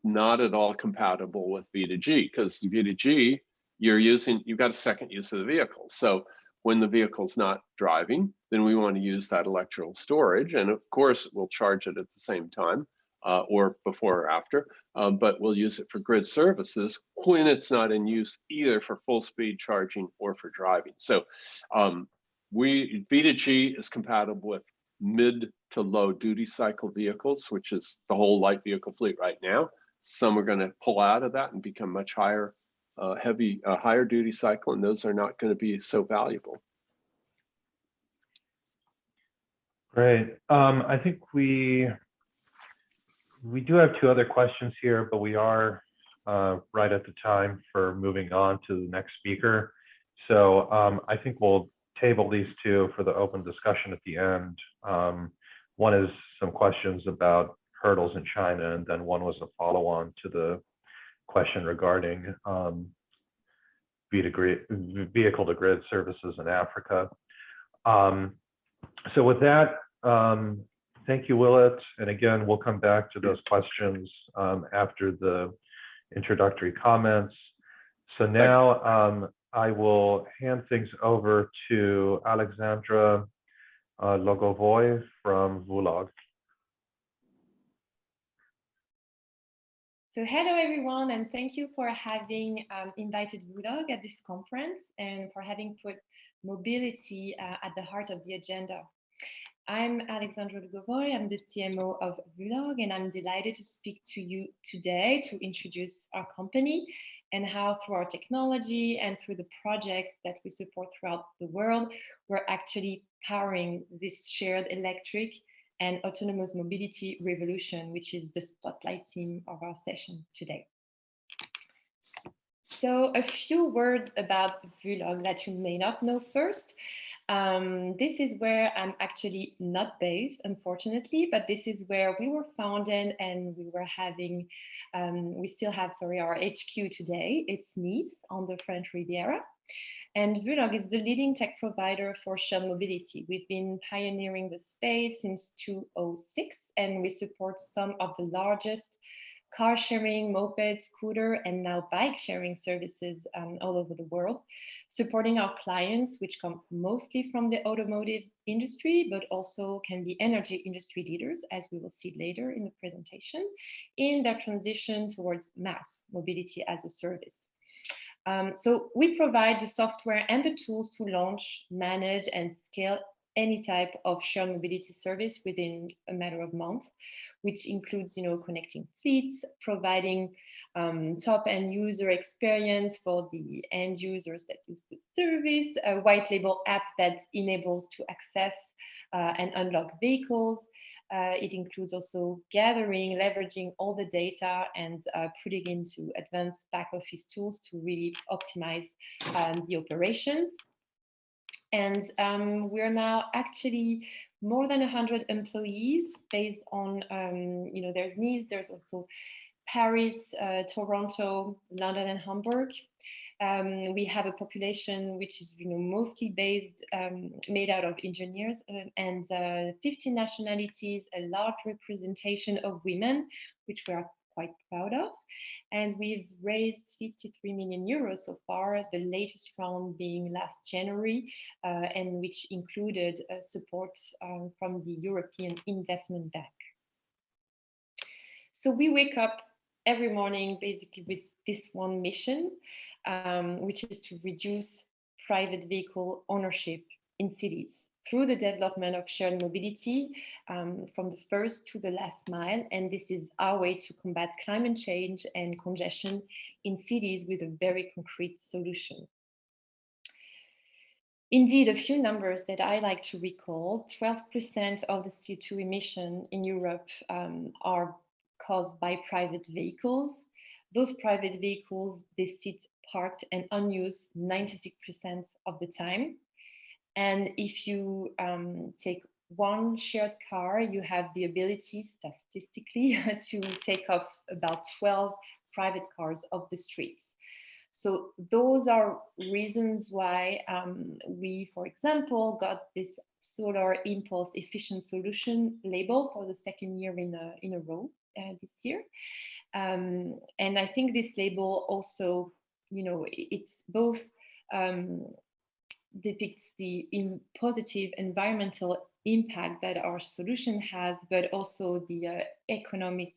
not at all compatible with V2G, because V2G, you've got a second use of the vehicle. So when the vehicle's not driving, then we want to use that electrical storage. And of course, we'll charge it at the same time or before or after, but we'll use it for grid services when it's not in use either for full speed charging or for driving. So V2G is compatible with mid to low duty cycle vehicles, which is the whole light vehicle fleet right now. Some are going to pull out of that and become much higher, higher duty cycle, and those are not going to be so valuable.
Great. I think we do have two other questions here, but we are right at the time for moving on to the next speaker. So I think we'll table these two for the open discussion at the end. One is some questions about hurdles in China, and then one was a follow-on to the question regarding vehicle-to-grid services in Africa. So with that, thank you, Willett. And again, we'll come back to those questions after the introductory comments. So now I will hand things over to Alexandra Lougovoy from Vulog.
So hello everyone, and thank you for having invited Vulog at this conference and for having put mobility at the heart of the agenda. I'm Alexandra Lougovoy, I'm the CMO of Vulog, and I'm delighted to speak to you today to introduce our company and how through our technology and through the projects that we support throughout the world, we're actually powering this shared electric and autonomous mobility revolution, which is the spotlight theme of our session today. So a few words about Vulog that you may not know first. This is where I'm actually not based, unfortunately, but this is where we were founded and we still have, our HQ today. It's Nice on the French Riviera. And Vulog is the leading tech provider for shared mobility. We've been pioneering the space since 2006, and we support some of the largest car sharing, moped, scooter, and now bike sharing services all over the world, supporting our clients, which come mostly from the automotive industry, but also can be energy industry leaders, as we will see later in the presentation, in their transition towards mass mobility as a service. So we provide the software and the tools to launch, manage, and scale any type of shared mobility service within a matter of months, which includes, connecting fleets, providing top end user experience for the end users that use the service, a white label app that enables to access and unlock vehicles. It includes also gathering, leveraging all the data and putting into advanced back office tools to really optimize the operations. And we're now actually more than 100 employees based on, there's Nice, there's also Paris, Toronto, London, and Hamburg. We have a population which is mostly made out of engineers and 15 nationalities, a large representation of women, which we are quite proud of. And we've raised 53 million euros so far, the latest round being last January, and which included support from the European Investment Bank. So we wake up every morning basically with this one mission, which is to reduce private vehicle ownership in cities through the development of shared mobility from the first to the last mile. And this is our way to combat climate change and congestion in cities with a very concrete solution. Indeed, a few numbers that I like to recall: 12% of the CO2 emission in Europe are caused by private vehicles. Those private vehicles, they sit parked and unused 96% of the time. And if you take one shared car, you have the ability statistically to take off about 12 private cars off the streets. So those are reasons why we, for example, got this Solar Impulse Efficient Solution label for the second year in a row this year. And I think this label also, it's both depicts the positive environmental impact that our solution has, but also the economic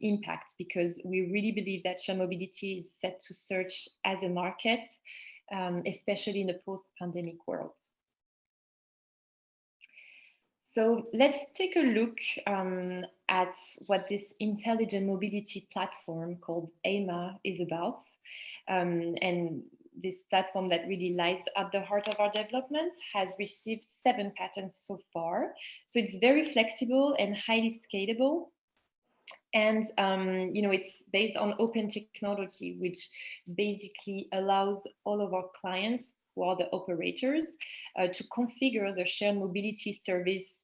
impact, because we really believe that shared mobility is set to surge as a market, especially in the post-pandemic world. So let's take a look at what this intelligent mobility platform called AIMA is about. And this platform that really lies at the heart of our development has received 7 patents so far. So it's very flexible and highly scalable. And it's based on open technology, which basically allows all of our clients, who are the operators, to configure the shared mobility service,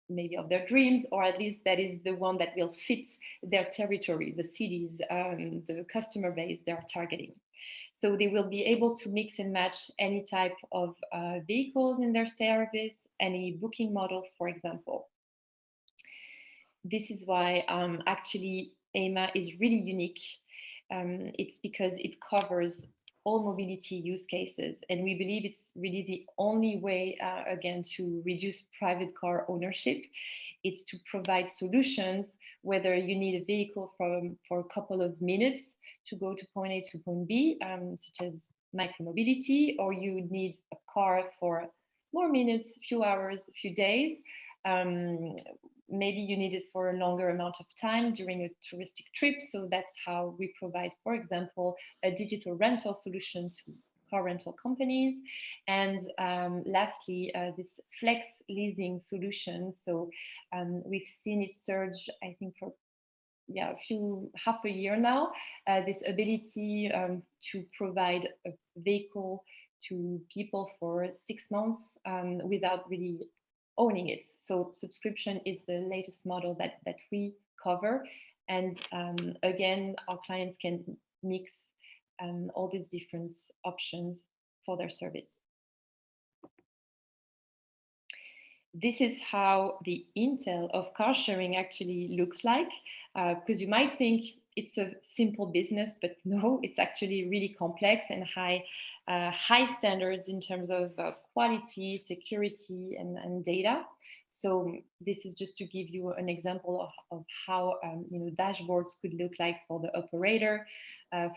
maybe of their dreams, or at least that is the one that will fit their territory, the cities, the customer base they are targeting. So they will be able to mix and match any type of vehicles in their service, any booking models, for example. This is why actually AIMA is really unique. It's because it covers all mobility use cases. And we believe it's really the only way, again, to reduce private car ownership. It's to provide solutions, whether you need a vehicle for a couple of minutes to go to point A to point B, such as micromobility, or you need a car for more minutes, few hours, few days. Maybe you need it for a longer amount of time during a touristic trip. So that's how we provide, for example, a digital rental solution to car rental companies. And lastly, this flex leasing solution. So we've seen it surge, I think, for half a year now, this ability to provide a vehicle to people for 6 months without really owning it. So subscription is the latest model that we cover. And again, our clients can mix all these different options for their service. this is how the intel of car sharing actually looks like, because you might think it's a simple business, but no, it's actually really complex and high standards in terms of quality, security, and data. So this is just to give you an example of how dashboards could look like for the operator,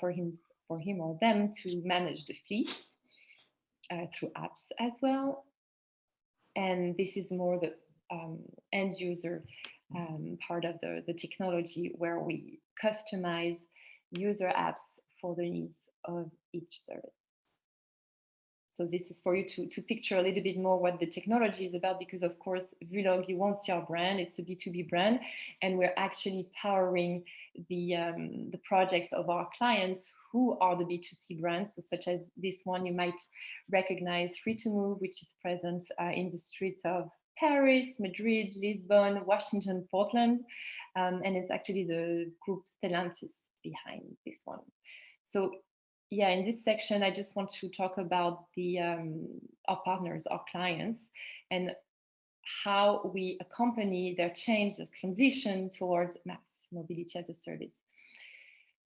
for him or them to manage the fleets through apps as well. And this is more the end user part of the technology, where we customize user apps for the needs of each service. So this is for you to picture a little bit more what the technology is about, because of course, Vulog, you won't see our brand, it's a B2B brand, and we're actually powering the projects of our clients who are the B2C brands. So such as this one, you might recognize Free2Move, which is present in the streets of Paris, Madrid, Lisbon, Washington, Portland, and it's actually the group Stellantis behind this one. So yeah, in this section, I just want to talk about our partners, our clients, and how we accompany their change, their transition towards mass mobility as a service.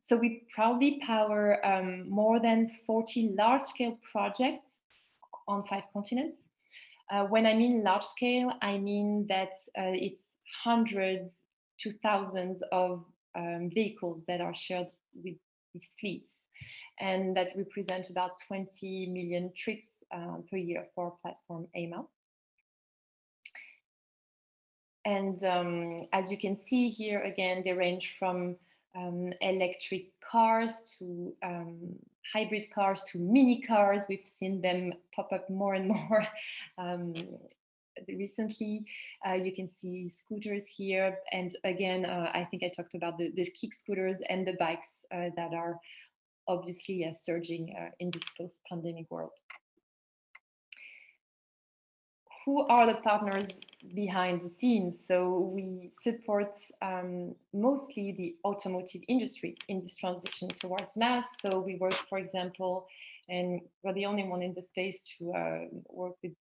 So we proudly power more than 40 large-scale projects on 5 continents. When I mean large-scale, I mean that it's hundreds to thousands of vehicles that are shared with these fleets, and that represent about 20 million trips per year for our platform AMA. And as you can see here, again, they range from electric cars to hybrid cars to mini cars. We've seen them pop up more and more recently. You can see scooters here. And again, I think I talked about the kick scooters and the bikes that are obviously surging in this post-pandemic world. Who are the partners behind the scenes? So we support mostly the automotive industry in this transition towards mass. So we work, for example, and we're the only one in the space to work with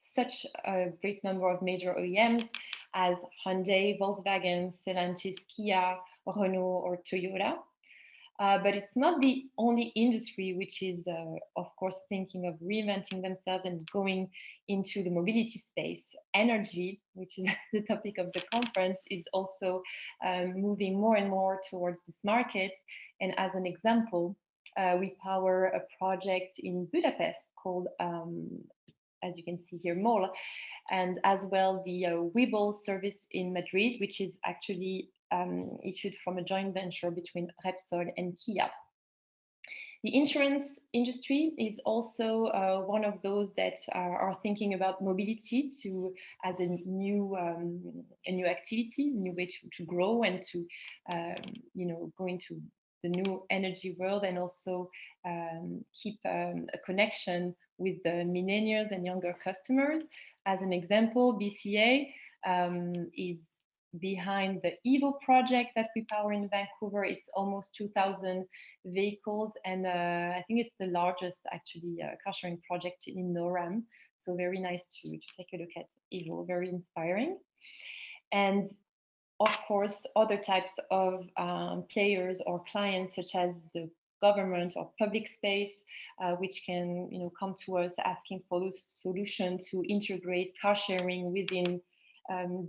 such a great number of major OEMs as Hyundai, Volkswagen, Stellantis, Kia, Renault, or Toyota. But it's not the only industry which is, of course, thinking of reinventing themselves and going into the mobility space. Energy, which is the topic of the conference, is also moving more and more towards this market. And as an example, we power a project in Budapest called, as you can see here, MOL, and as well the Webull service in Madrid, which is actually issued from a joint venture between Repsol and Kia. The insurance industry is also one of those that are thinking about mobility as a new activity, new way to grow and to go into the new energy world, and also keep a connection with the millennials and younger customers. As an example, BCA is behind the EVO project that we power in Vancouver. It's almost 2,000 vehicles, and I think it's the largest actually car sharing project in NORAM. So very nice to take a look at EVO, very inspiring. And of course, other types of players or clients, such as the government or public space, which can come to us asking for a solution to integrate car sharing within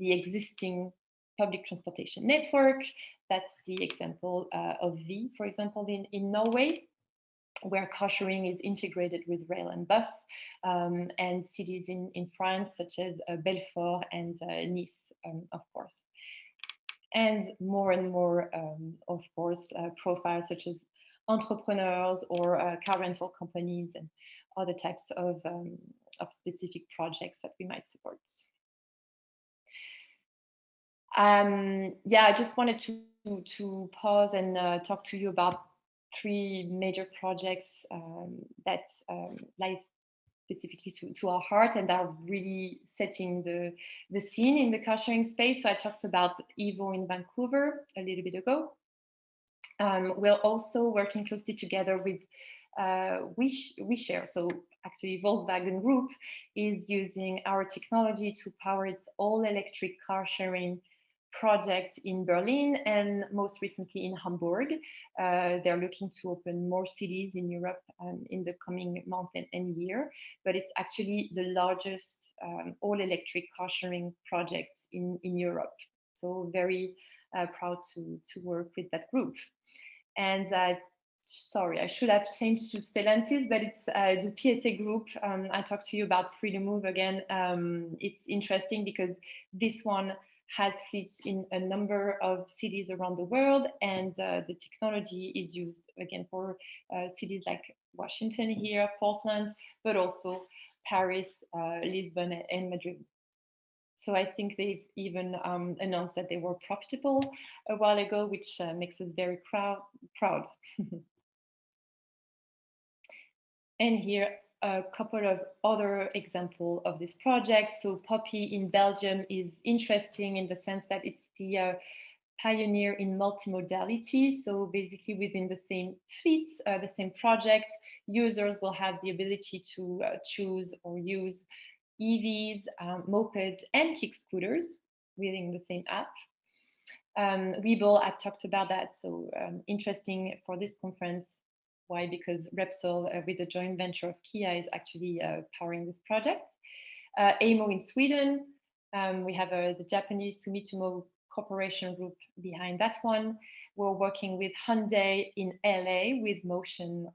the existing public transportation network. That's the example of V, for example, in Norway, where car sharing is integrated with rail and bus, and cities in France, such as Belfort and Nice, of course. And more, of course, profiles such as entrepreneurs or car rental companies and other types of specific projects that we might support. Yeah, I just wanted to pause and talk to you about 3 major projects that lie specifically to our heart and are really setting the scene in the car sharing space. So I talked about EVO in Vancouver a little bit ago. We're also working closely together with we share. So actually Volkswagen Group is using our technology to power its all-electric car sharing project in Berlin and most recently in Hamburg. They're looking to open more cities in Europe in the coming month and year, but it's actually the largest all-electric car sharing project in Europe. So very proud to work with that group. And sorry, I should have changed to Stellantis, but it's the PSA group. I talked to you about Free to Move again. It's interesting because this one has fleets in a number of cities around the world, and the technology is used again for cities like Washington here, Portland, but also Paris, Lisbon, and Madrid. So I think they've even announced that they were profitable a while ago, which makes us very proud. And here a couple of other examples of this project. So Poppy in Belgium is interesting in the sense that it's the pioneer in multimodality. So basically within the same fleets, the same project, users will have the ability to choose or use EVs, mopeds, and kick scooters within the same app. Webull, I've talked about that. So interesting for this conference. Why? Because Repsol, with a joint venture of Kia, is actually powering this project. AMO in Sweden, we have the Japanese Sumitomo Corporation Group behind that one. We're working with Hyundai in LA with Motion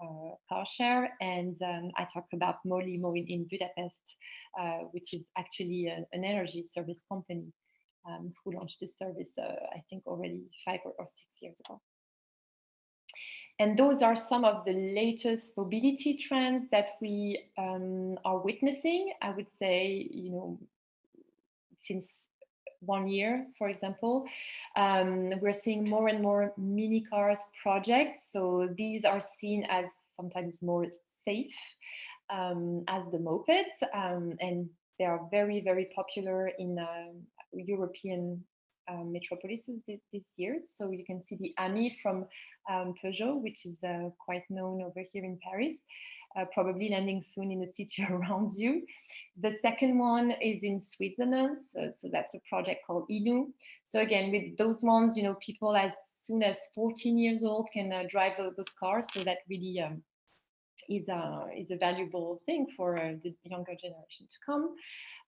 Car Share, and I talked about Molimo in Budapest, which is actually an energy service company who launched this service, I think already 5 or 6 years ago. And those are some of the latest mobility trends that we are witnessing. I would say, since 1 year, for example, we're seeing more and more mini cars projects. So these are seen as sometimes more safe as the mopeds, and they are very, very popular in European metropolises this year. So you can see the Ami from Peugeot, which is quite known over here in Paris, probably landing soon in the city around you. The second one is in Switzerland. So that's a project called Ilu. So again, with those ones, people as soon as 14 years old can drive those cars. So that really is a valuable thing for the younger generation to come.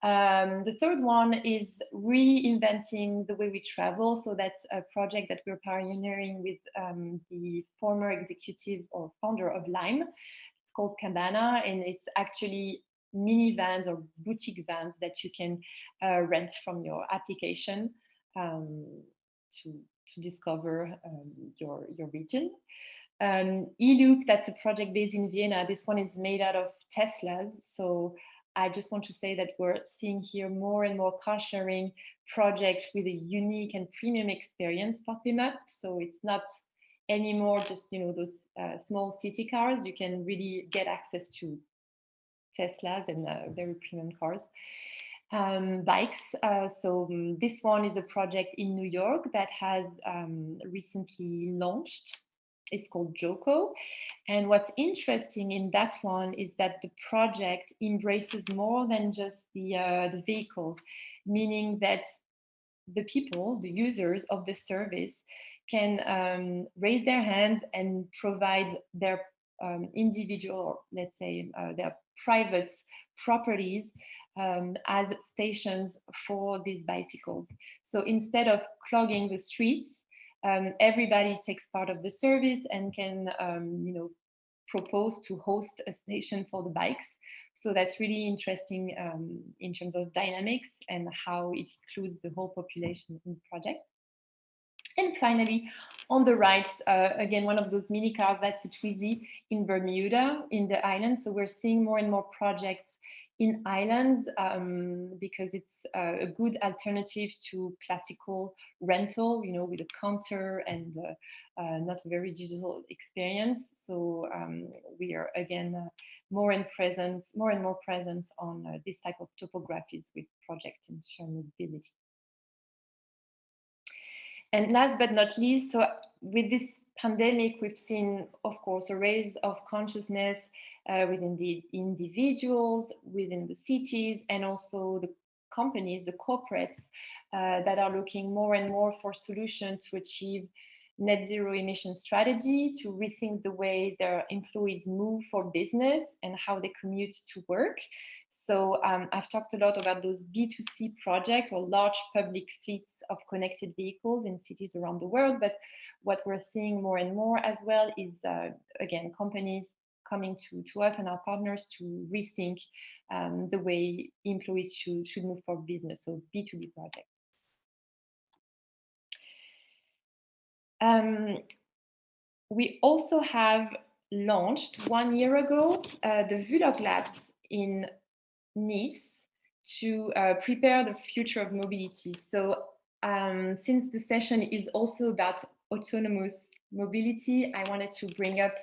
The third one is reinventing the way we travel. So that's a project that we're pioneering with the former executive or founder of Lime. It's called Cabana, and it's actually minivans or boutique vans that you can rent from your application to discover your region. eLoop, that's a project based in Vienna. This one is made out of Teslas. So I just want to say that we're seeing here more and more car sharing projects with a unique and premium experience popping up. So it's not anymore just those small city cars. You can really get access to Teslas and very premium cars. Bikes. So this one is a project in New York that has recently launched. It's called Joko. And what's interesting in that one is that the project embraces more than just the vehicles, meaning that the people, the users of the service, can raise their hand and provide their individual, let's say, their private properties as stations for these bicycles. So instead of clogging the streets, everybody takes part of the service and can propose to host a station for the bikes. So that's really interesting in terms of dynamics and how it includes the whole population in the project. And finally, on the right, again, one of those mini cars, that's a Twizy in Bermuda, in the islands. So we're seeing more and more projects in islands because it's a good alternative to classical rental, with a counter and not a very digital experience. So we are again more and more present on this type of topographies with projects in shared mobility. And last but not least, so with this pandemic, we've seen, of course, a raise of consciousness within the individuals, within the cities, and also the companies, the corporates that are looking more and more for solutions to achieve net zero emission strategy, to rethink the way their employees move for business and how they commute to work. So I've talked a lot about those B2C projects or large public fleets of connected vehicles in cities around the world. But what we're seeing more and more as well is, again, companies coming to us and our partners to rethink the way employees should move for business, so B2B projects. We also have launched 1 year ago the Vulog Labs in Nice to prepare the future of mobility. So since the session is also about autonomous mobility, I wanted to bring up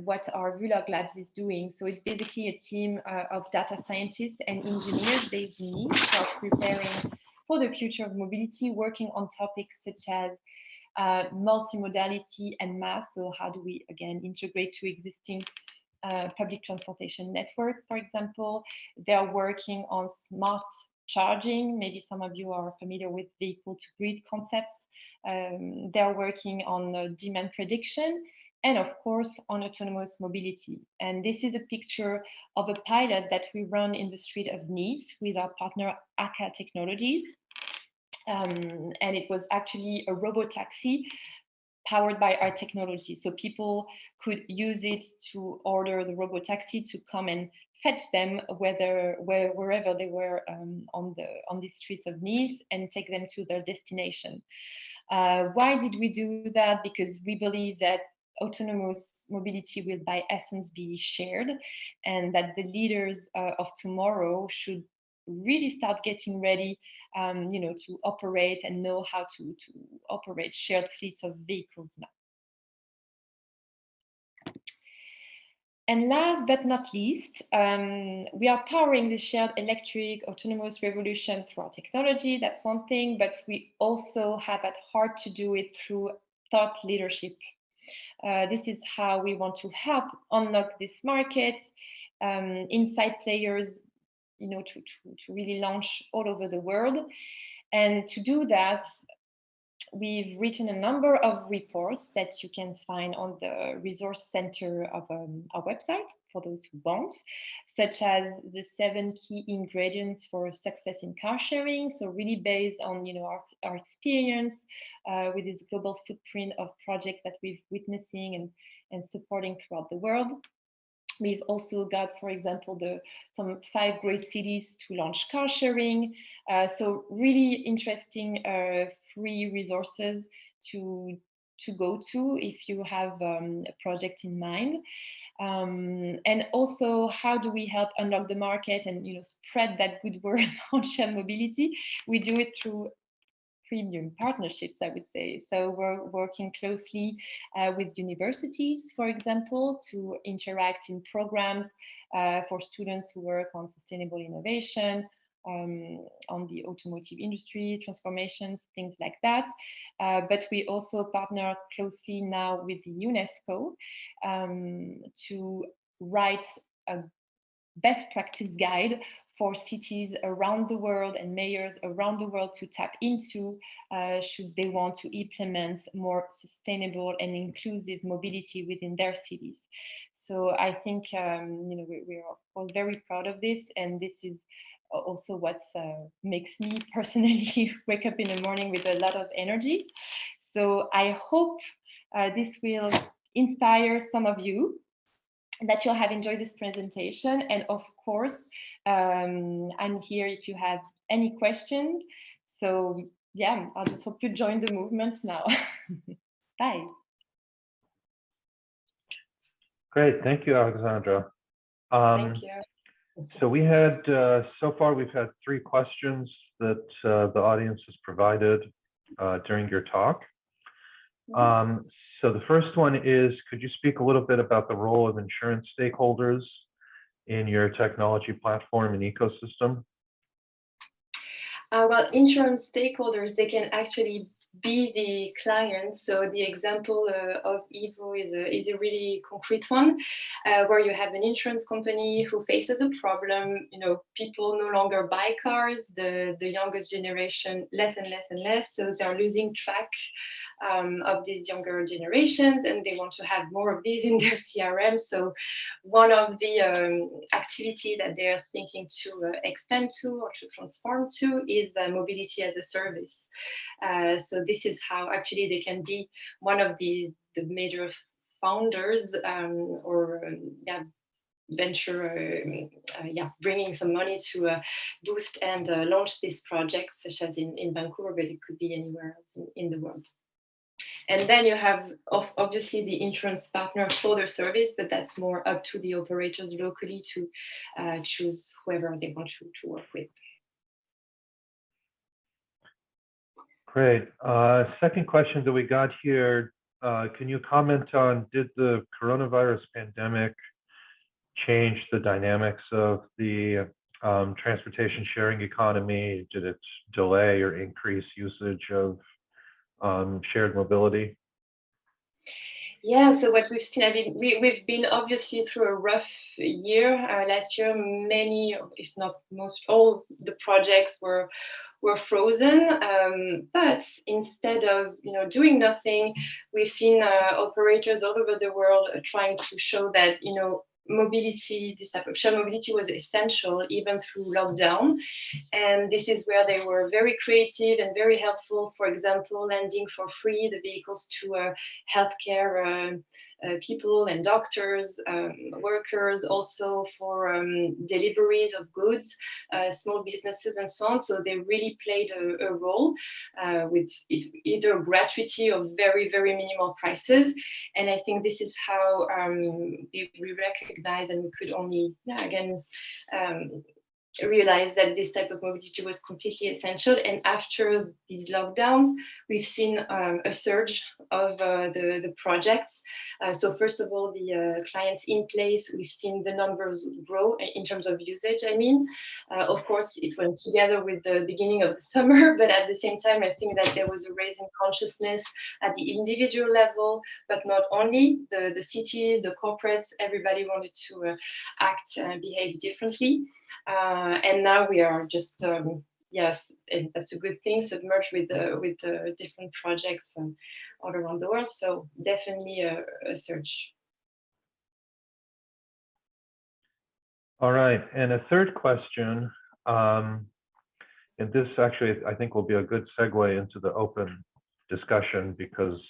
what our Vulog Labs is doing. So it's basically a team of data scientists and engineers based in Nice who are preparing for the future of mobility, working on topics such as multimodality and mass. So how do we, again, integrate to existing public transportation network, for example. They're working on smart charging. Maybe some of you are familiar with vehicle to grid concepts. They're working on demand prediction and, of course, on autonomous mobility. And this is a picture of a pilot that we run in the street of Nice with our partner ACA Technologies. And it was actually a robo-taxi powered by our technology. So people could use it to order the robo-taxi to come and fetch them wherever they were on the streets of Nice and take them to their destination. Why did we do that? Because we believe that autonomous mobility will by essence be shared, and that the leaders of tomorrow should really start getting ready to operate and know how to operate shared fleets of vehicles now. And last but not least, we are powering the shared electric autonomous revolution through our technology. That's one thing, but we also have at heart to do it through thought leadership. This is how we want to help unlock this market, inside players, to really launch all over the world. And to do that, we've written a number of reports that you can find on the resource center of our website for those who want, such as the 7 key ingredients for success in car sharing. So really based on our experience with this global footprint of projects that we've witnessing and supporting throughout the world. We've also got, for example, some 5 great cities to launch car sharing. So really interesting free resources to go to if you have a project in mind. And also, how do we help unlock the market and spread that good word on shared mobility? We do it through premium partnerships, I would say. So we're working closely with universities, for example, to interact in programs for students who work on sustainable innovation, on the automotive industry, transformations, things like that. But we also partner closely now with the UNESCO to write a best practice guide for cities around the world and mayors around the world to tap into should they want to implement more sustainable and inclusive mobility within their cities. So I think we're of course very proud of this, and this is also what makes me personally wake up in the morning with a lot of energy. So I hope this will inspire some of you, that you'll have enjoyed this presentation. And of course, I'm here if you have any questions. So yeah, I just hope you join the movement now. Bye.
Great, thank you, Alexandra.
Thank you.
So we had, so far we've had 3 questions that the audience has provided during your talk. So the first one is, could you speak a little bit about the role of insurance stakeholders in your technology platform and ecosystem?
Well, insurance stakeholders, they can actually be the client. So the example of Evo is a really concrete one, where you have an insurance company who faces a problem. You know, people no longer buy cars, the youngest generation less and less and less, so they're losing track of these younger generations, and they want to have more of these in their CRM. So one of the activity that they're thinking to expand to or to transform to is mobility as a service. So this is how actually they can be one of the major founders venture, bringing some money to boost and launch this project, such as in Vancouver, but it could be anywhere else in the world. And then you have obviously the insurance partner for the service, but that's more up to the operators locally to choose whoever they want to work with.
Great. Second question that we got here, can you comment on, did the coronavirus pandemic change the dynamics of the transportation sharing economy? Did it delay or increase usage of shared mobility?
Yeah, so what we've seen, I mean, we've been obviously through a rough year. Last year, many, if not most, all the projects were frozen. But instead of doing nothing, we've seen operators all over the world trying to show that mobility, this type of shared mobility was essential even through lockdown. And this is where they were very creative and very helpful. For example, lending for free the vehicles to healthcare people and doctors, workers, also for deliveries of goods, small businesses and so on. So they really played a role with either gratuity or very, very minimal prices. And I think this is how we recognize, and we could only, realize that this type of mobility was completely essential. And after these lockdowns, we've seen a surge of the projects. So first of all, the clients in place, we've seen the numbers grow in terms of usage, I mean. Of course, it went together with the beginning of the summer, but at the same time, I think that there was a raise in consciousness at the individual level, but not only the cities, the corporates, everybody wanted to act and behave differently. And now we are just, yes, and that's a good thing, submerged with the different projects all around the world. So definitely a surge.
All right, and a third question, and this actually I think will be a good segue into the open discussion, because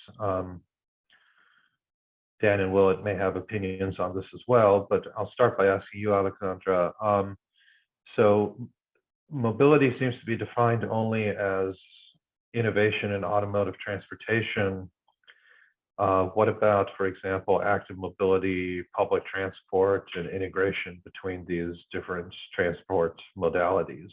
Dan and Willett may have opinions on this as well, but I'll start by asking you, Alexandra. So mobility seems to be defined only as innovation in automotive transportation. What about, for example, active mobility, public transport, and integration between these different transport modalities?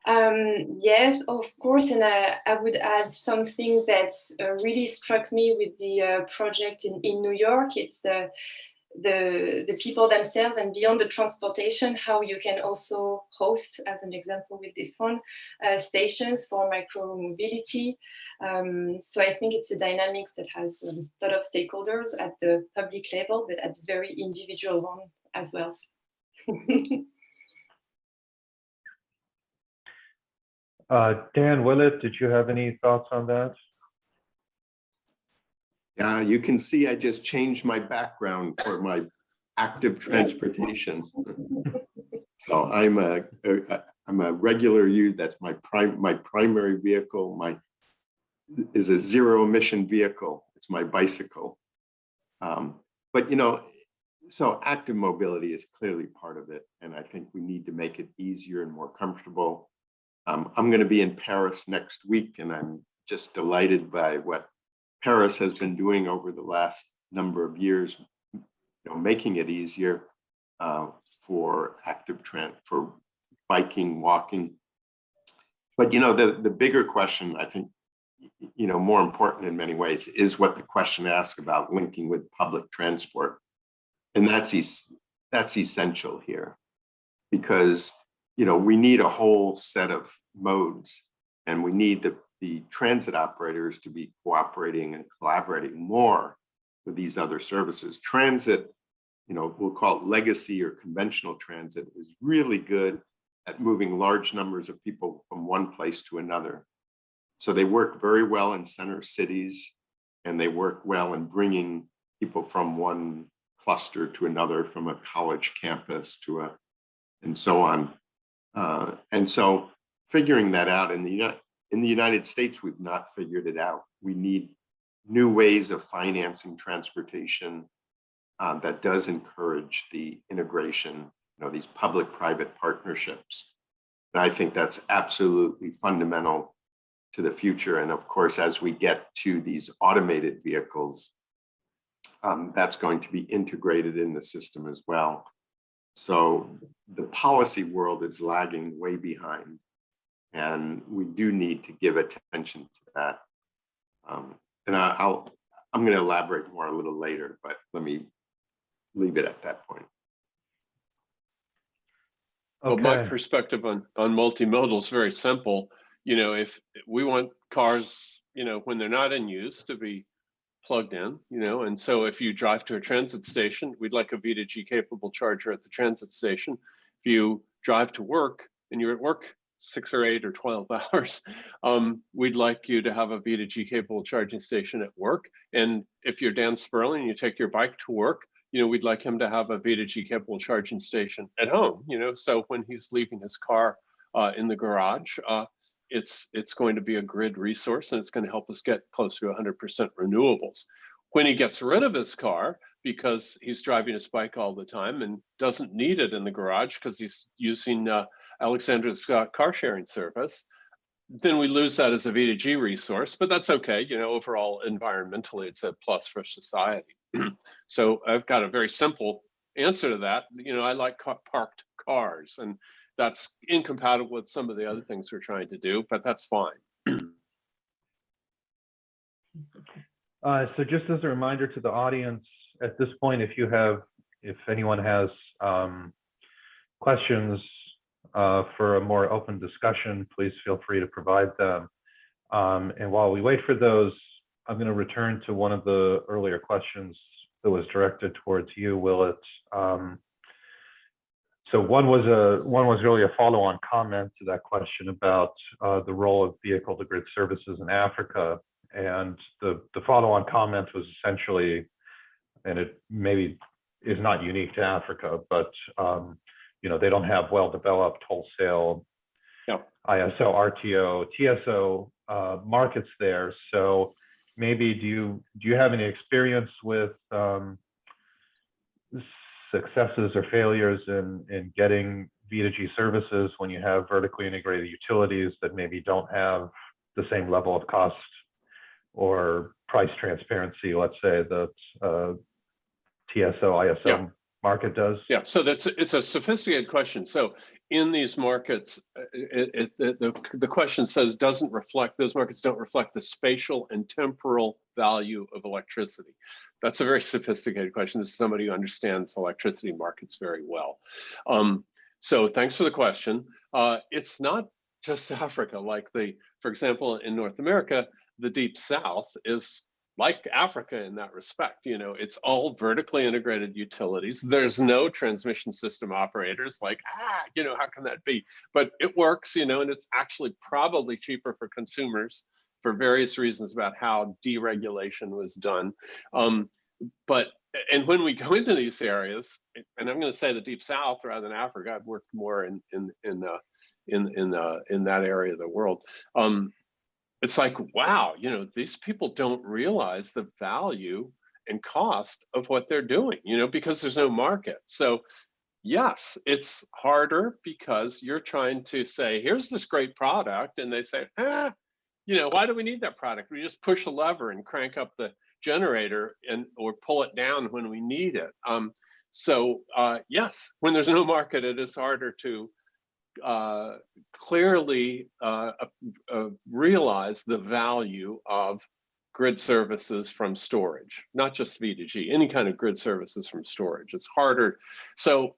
Yes, of course, and I would add something that really struck me with the project in New York. It's the people themselves, and beyond the transportation, how you can also host, as an example with this one, stations for micro mobility. So I think it's a dynamics that has a lot of stakeholders at the public level, but at the very individual one as well.
Dan, Willett, did you have any thoughts on that?
You can see I just changed my background for my active transportation. So I'm a regular use. That's my primary vehicle. Is a zero emission vehicle. It's my bicycle. But so active mobility is clearly part of it, and I think we need to make it easier and more comfortable. I'm going to be in Paris next week, and I'm just delighted by what Paris has been doing over the last number of years, making it easier for for biking, walking. But the bigger question, I think, more important in many ways, is what the question asks about linking with public transport, and that's essential here, because we need a whole set of modes And we need the transit operators to be cooperating and collaborating more with these other services. Transit, we'll call it legacy or conventional transit, is really good at moving large numbers of people from one place to another. So they work very well in center cities, and they work well in bringing people from one cluster to another, from a college campus to and so on. And so figuring that out in the United States, we've not figured it out. We need new ways of financing transportation that does encourage the integration, these public-private partnerships. And I think that's absolutely fundamental to the future. And of course, as we get to these automated vehicles, that's going to be integrated in the system as well. So the policy world is lagging way behind, and we do need to give attention to that. And I'm going to elaborate more a little later, but let me leave it at that point.
Well, my perspective on multimodal is very simple. If we want cars, when they're not in use, to be plugged in, and so if you drive to a transit station, we'd like a V2G capable charger at the transit station. If you drive to work and you're at work 6 or 8 or 12 hours, we'd like you to have a V2G capable charging station at work. And if you're Dan Sperling and you take your bike to work, we'd like him to have a V2G capable charging station at home, so when he's leaving his car in the garage, it's going to be a grid resource, and it's going to help us get close to 100% renewables. When he gets rid of his car because he's driving his bike all the time and doesn't need it in the garage because he's using Alexandra's car sharing service, then we lose that as a V2G resource, but that's okay. Overall, environmentally, it's a plus for society. So I've got a very simple answer to that. I like parked cars, and that's incompatible with some of the other things we're trying to do, but that's fine.
So just as a reminder to the audience, at this point, if anyone has questions for a more open discussion, please feel free to provide them. And while we wait for those, I'm going to return to one of the earlier questions that was directed towards you, Willett. So one was really a follow-on comment to that question about the role of vehicle-to-grid services in Africa. And the follow-on comment was essentially, and it maybe is not unique to Africa, but they don't have well-developed wholesale ISO, RTO, TSO markets there. So maybe do you have any experience with successes or failures in getting V2G services when you have vertically integrated utilities that maybe don't have the same level of cost or price transparency, let's say, that TSO, ISO market does?
Yeah, so it's a sophisticated question. So in these markets, the question says those markets don't reflect the spatial and temporal value of electricity. That's a very sophisticated question. This is somebody who understands electricity markets very well. So thanks for the question. It's not just Africa. For example, in North America, the Deep South is like Africa in that respect. It's all vertically integrated utilities. There's no transmission system operators. How can that be? But it works, and it's actually probably cheaper for consumers for various reasons about how deregulation was done. And when we go into these areas, and I'm going to say the Deep South rather than Africa, I've worked more in that area of the world. It's like, wow, these people don't realize the value and cost of what they're doing, because there's no market. So yes, it's harder because you're trying to say, here's this great product. And they say, why do we need that product? We just push a lever and crank up the generator or pull it down when we need it. Yes, when there's no market, it is harder to clearly realize the value of grid services from storage, not just V2G, any kind of grid services from storage. It's harder. So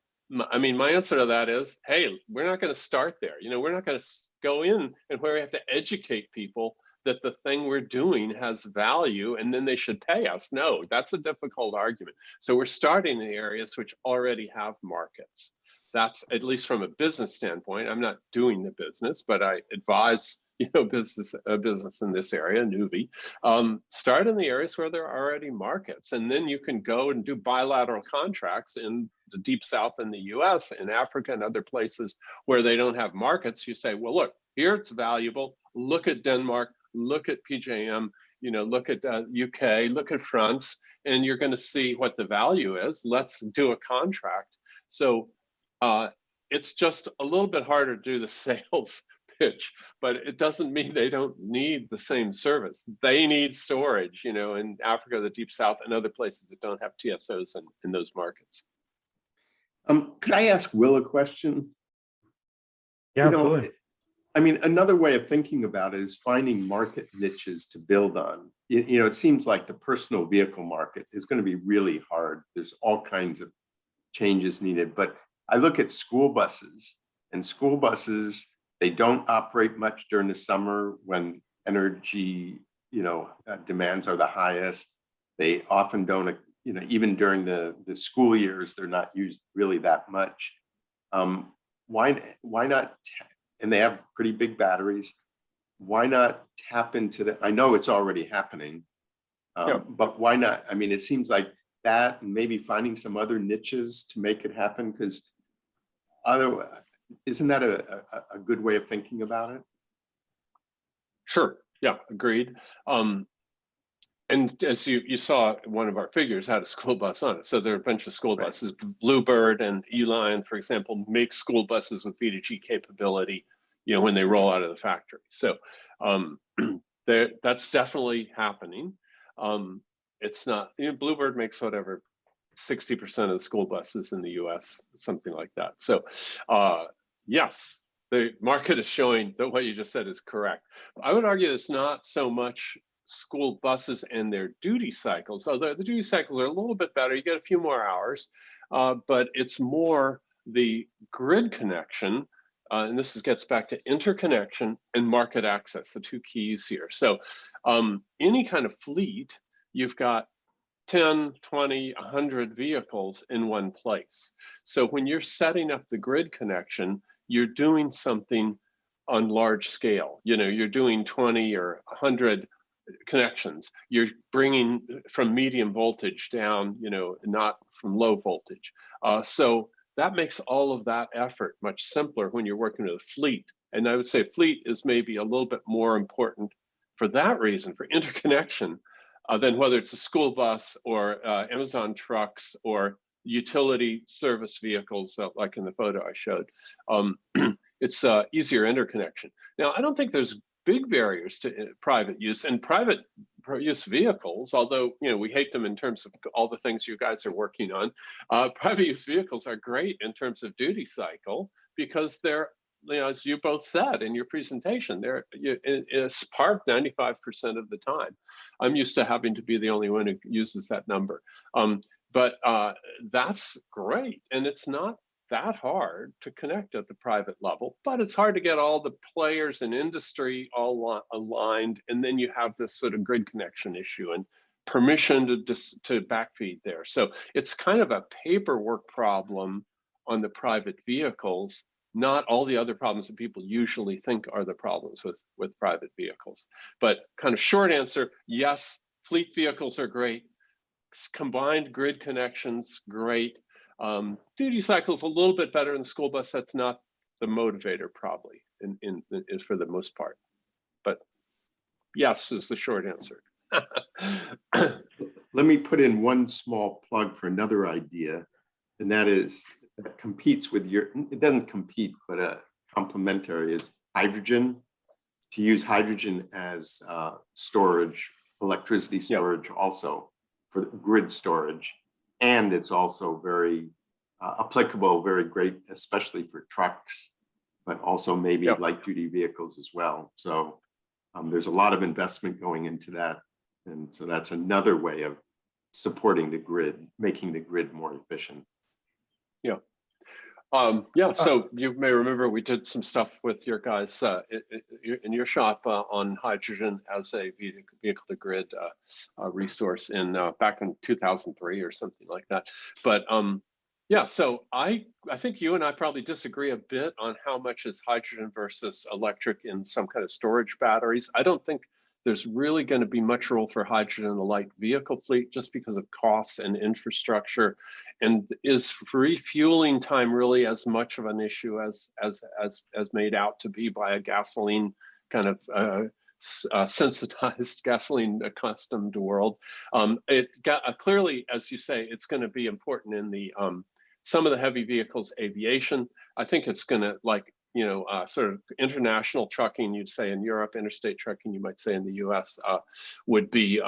I mean, my answer to that is, hey, we're not going to start there. We're not going to go in and where we have to educate people that the thing we're doing has value and then they should pay us. No, that's a difficult argument. So we're starting in the areas which already have markets. That's, at least from a business standpoint, I'm not doing the business, but I advise business in this area, newbie. Start in the areas where there are already markets, and then you can go and do bilateral contracts in the deep south in the US, in Africa, and other places where they don't have markets. You say, well, look, here it's valuable. Look at Denmark, look at PJM, look at UK, look at France, and you're going to see what the value is. Let's do a contract. So it's just a little bit harder to do the sales pitch, but it doesn't mean they don't need the same service. They need storage, in Africa, the Deep South, and other places that don't have TSOs in those markets.
Could I ask Will a question?
Yeah, absolutely.
I mean, another way of thinking about it is finding market niches to build on. It seems like the personal vehicle market is going to be really hard. There's all kinds of changes needed, but I look at school buses, and school buses, they don't operate much during the summer when energy, demands are the highest. They often don't, even during the school years, they're not used really that much. Why not? And they have pretty big batteries. Why not tap into the? I know it's already happening, but why not? I mean, it seems like that, and maybe finding some other niches to make it happen, because otherwise, isn't that a good way of thinking about it?
Sure. Yeah, agreed. And as you saw, one of our figures had a school bus on it. So there are a bunch of school buses. Bluebird and Uline, for example, make school buses with V2G capability, when they roll out of the factory. So that's definitely happening. It's not, Bluebird makes whatever, 60% of the school buses in the US, something like that. So yes, the market is showing that what you just said is correct. I would argue it's not so much school buses and their duty cycles, although the duty cycles are a little bit better. You get a few more hours, but it's more the grid connection. And this gets back to interconnection and market access, the two keys here. So any kind of fleet, you've got 10, 20, 100 vehicles in one place. So when you're setting up the grid connection, you're doing something on large scale. You're doing 20 or 100 connections. You're bringing from medium voltage down, not from low voltage. So that makes all of that effort much simpler when you're working with a fleet. And I would say fleet is maybe a little bit more important for that reason, for interconnection, than whether it's a school bus or Amazon trucks or utility service vehicles, like in the photo I showed. It's easier interconnection. Now, I don't think there's big barriers to private use, and private use vehicles, although we hate them in terms of all the things you guys are working on. Private use vehicles are great in terms of duty cycle because they're, as you both said in your presentation, it's parked 95% of the time. I'm used to having to be the only one who uses that number. But that's great, and it's not that hard to connect at the private level, but it's hard to get all the players in industry all aligned, and then you have this sort of grid connection issue and permission to backfeed there. So it's kind of a paperwork problem on the private vehicles, not all the other problems that people usually think are the problems with private vehicles. But kind of short answer, yes, fleet vehicles are great. Combined grid connections, great. Duty cycles a little bit better in the school bus. That's not the motivator probably in for the most part. But yes is the short answer.
Let me put in one small plug for another idea, and that is that competes with it doesn't compete, but complementary is hydrogen. To use hydrogen as storage, electricity storage also for grid storage. And it's also very applicable, very great, especially for trucks, but also maybe light duty vehicles as well. So there's a lot of investment going into that. And so that's another way of supporting the grid, making the grid more efficient.
Yeah. Yeah, so you may remember we did some stuff with your guys in your shop on hydrogen as a vehicle to grid resource in back in 2003 or something like that. But yeah, so I think you and I probably disagree a bit on how much is hydrogen versus electric in some kind of storage batteries. I don't think there's really going to be much role for hydrogen in the light vehicle fleet just because of costs and infrastructure. And is refueling time really as much of an issue as made out to be by a gasoline kind of sensitized, gasoline accustomed world? It got clearly, as you say, it's going to be important in the some of the heavy vehicles, aviation. I think it's going to, like, you know, sort of international trucking, you'd say in Europe, interstate trucking, you might say in the US, will be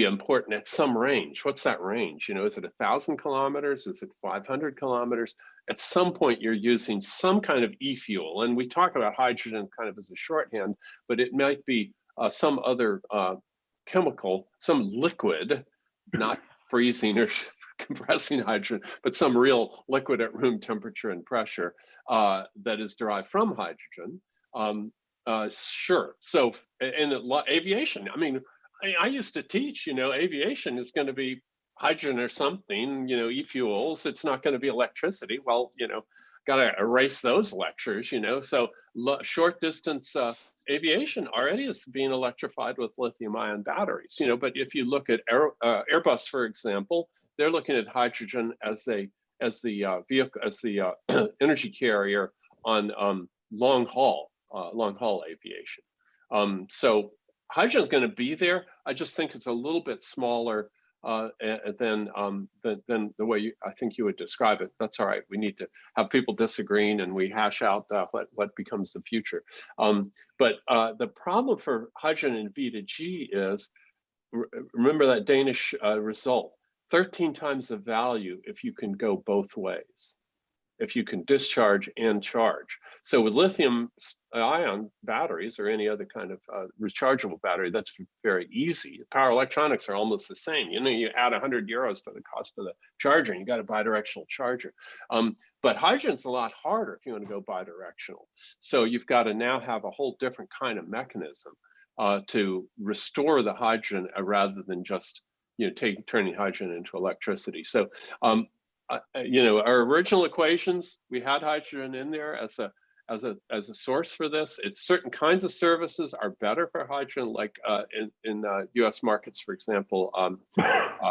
important at some range. What's that range? You know, is it 1,000 kilometers? Is it 500 kilometers? At some point, you're using some kind of e-fuel. And we talk about hydrogen kind of as a shorthand, but it might be some other chemical, some liquid, not freezing or compressing hydrogen, but some real liquid at room temperature and pressure that is derived from hydrogen. Sure. So in aviation, I mean, I used to teach, you know, aviation is going to be hydrogen or something, you know, e-fuels. It's not going to be electricity. Well, you know, got to erase those lectures, you know. So short distance aviation already is being electrified with lithium-ion batteries, you know. But if you look at Airbus, for example, they're looking at hydrogen as the vehicle, as the energy carrier on long haul aviation. So hydrogen is going to be there. I just think it's a little bit smaller than the way I think you would describe it. That's all right. We need to have people disagreeing and we hash out what becomes the future. But the problem for hydrogen in V to G is, remember that Danish result, 13 times the value if you can go both ways, if you can discharge and charge. So with lithium ion batteries or any other kind of rechargeable battery, that's very easy. Power electronics are almost the same. You know, you add 100 euros to the cost of the charger, and you got a bidirectional charger. But hydrogen's a lot harder if you want to go bidirectional. So you've got to now have a whole different kind of mechanism to restore the hydrogen rather than just, you know, turning hydrogen into electricity. So you know, our original equations, we had hydrogen in there as a source for this. It's certain kinds of services are better for hydrogen, like in U.S. markets, for example,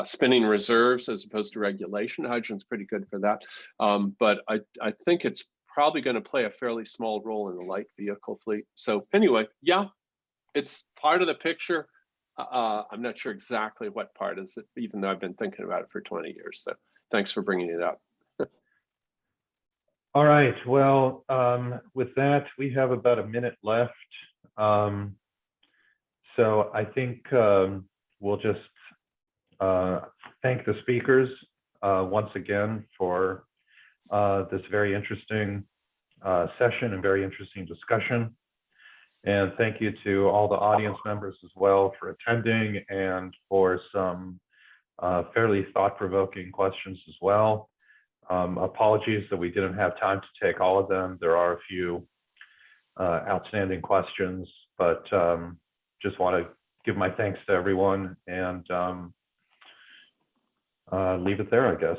spinning reserves as opposed to regulation. Hydrogen's pretty good for that. But I think it's probably going to play a fairly small role in the light vehicle fleet. So anyway, yeah, it's part of the picture. I'm not sure exactly what part is it, even though I've been thinking about it for 20 years. So thanks for bringing it up.
All right. Well, with that, we have about a minute left. So I think we'll just thank the speakers once again for this very interesting session and very interesting discussion. And thank you to all the audience members as well for attending and for some fairly thought-provoking questions as well. Apologies that we didn't have time to take all of them. There are a few outstanding questions, but just want to give my thanks to everyone and leave it there, I guess.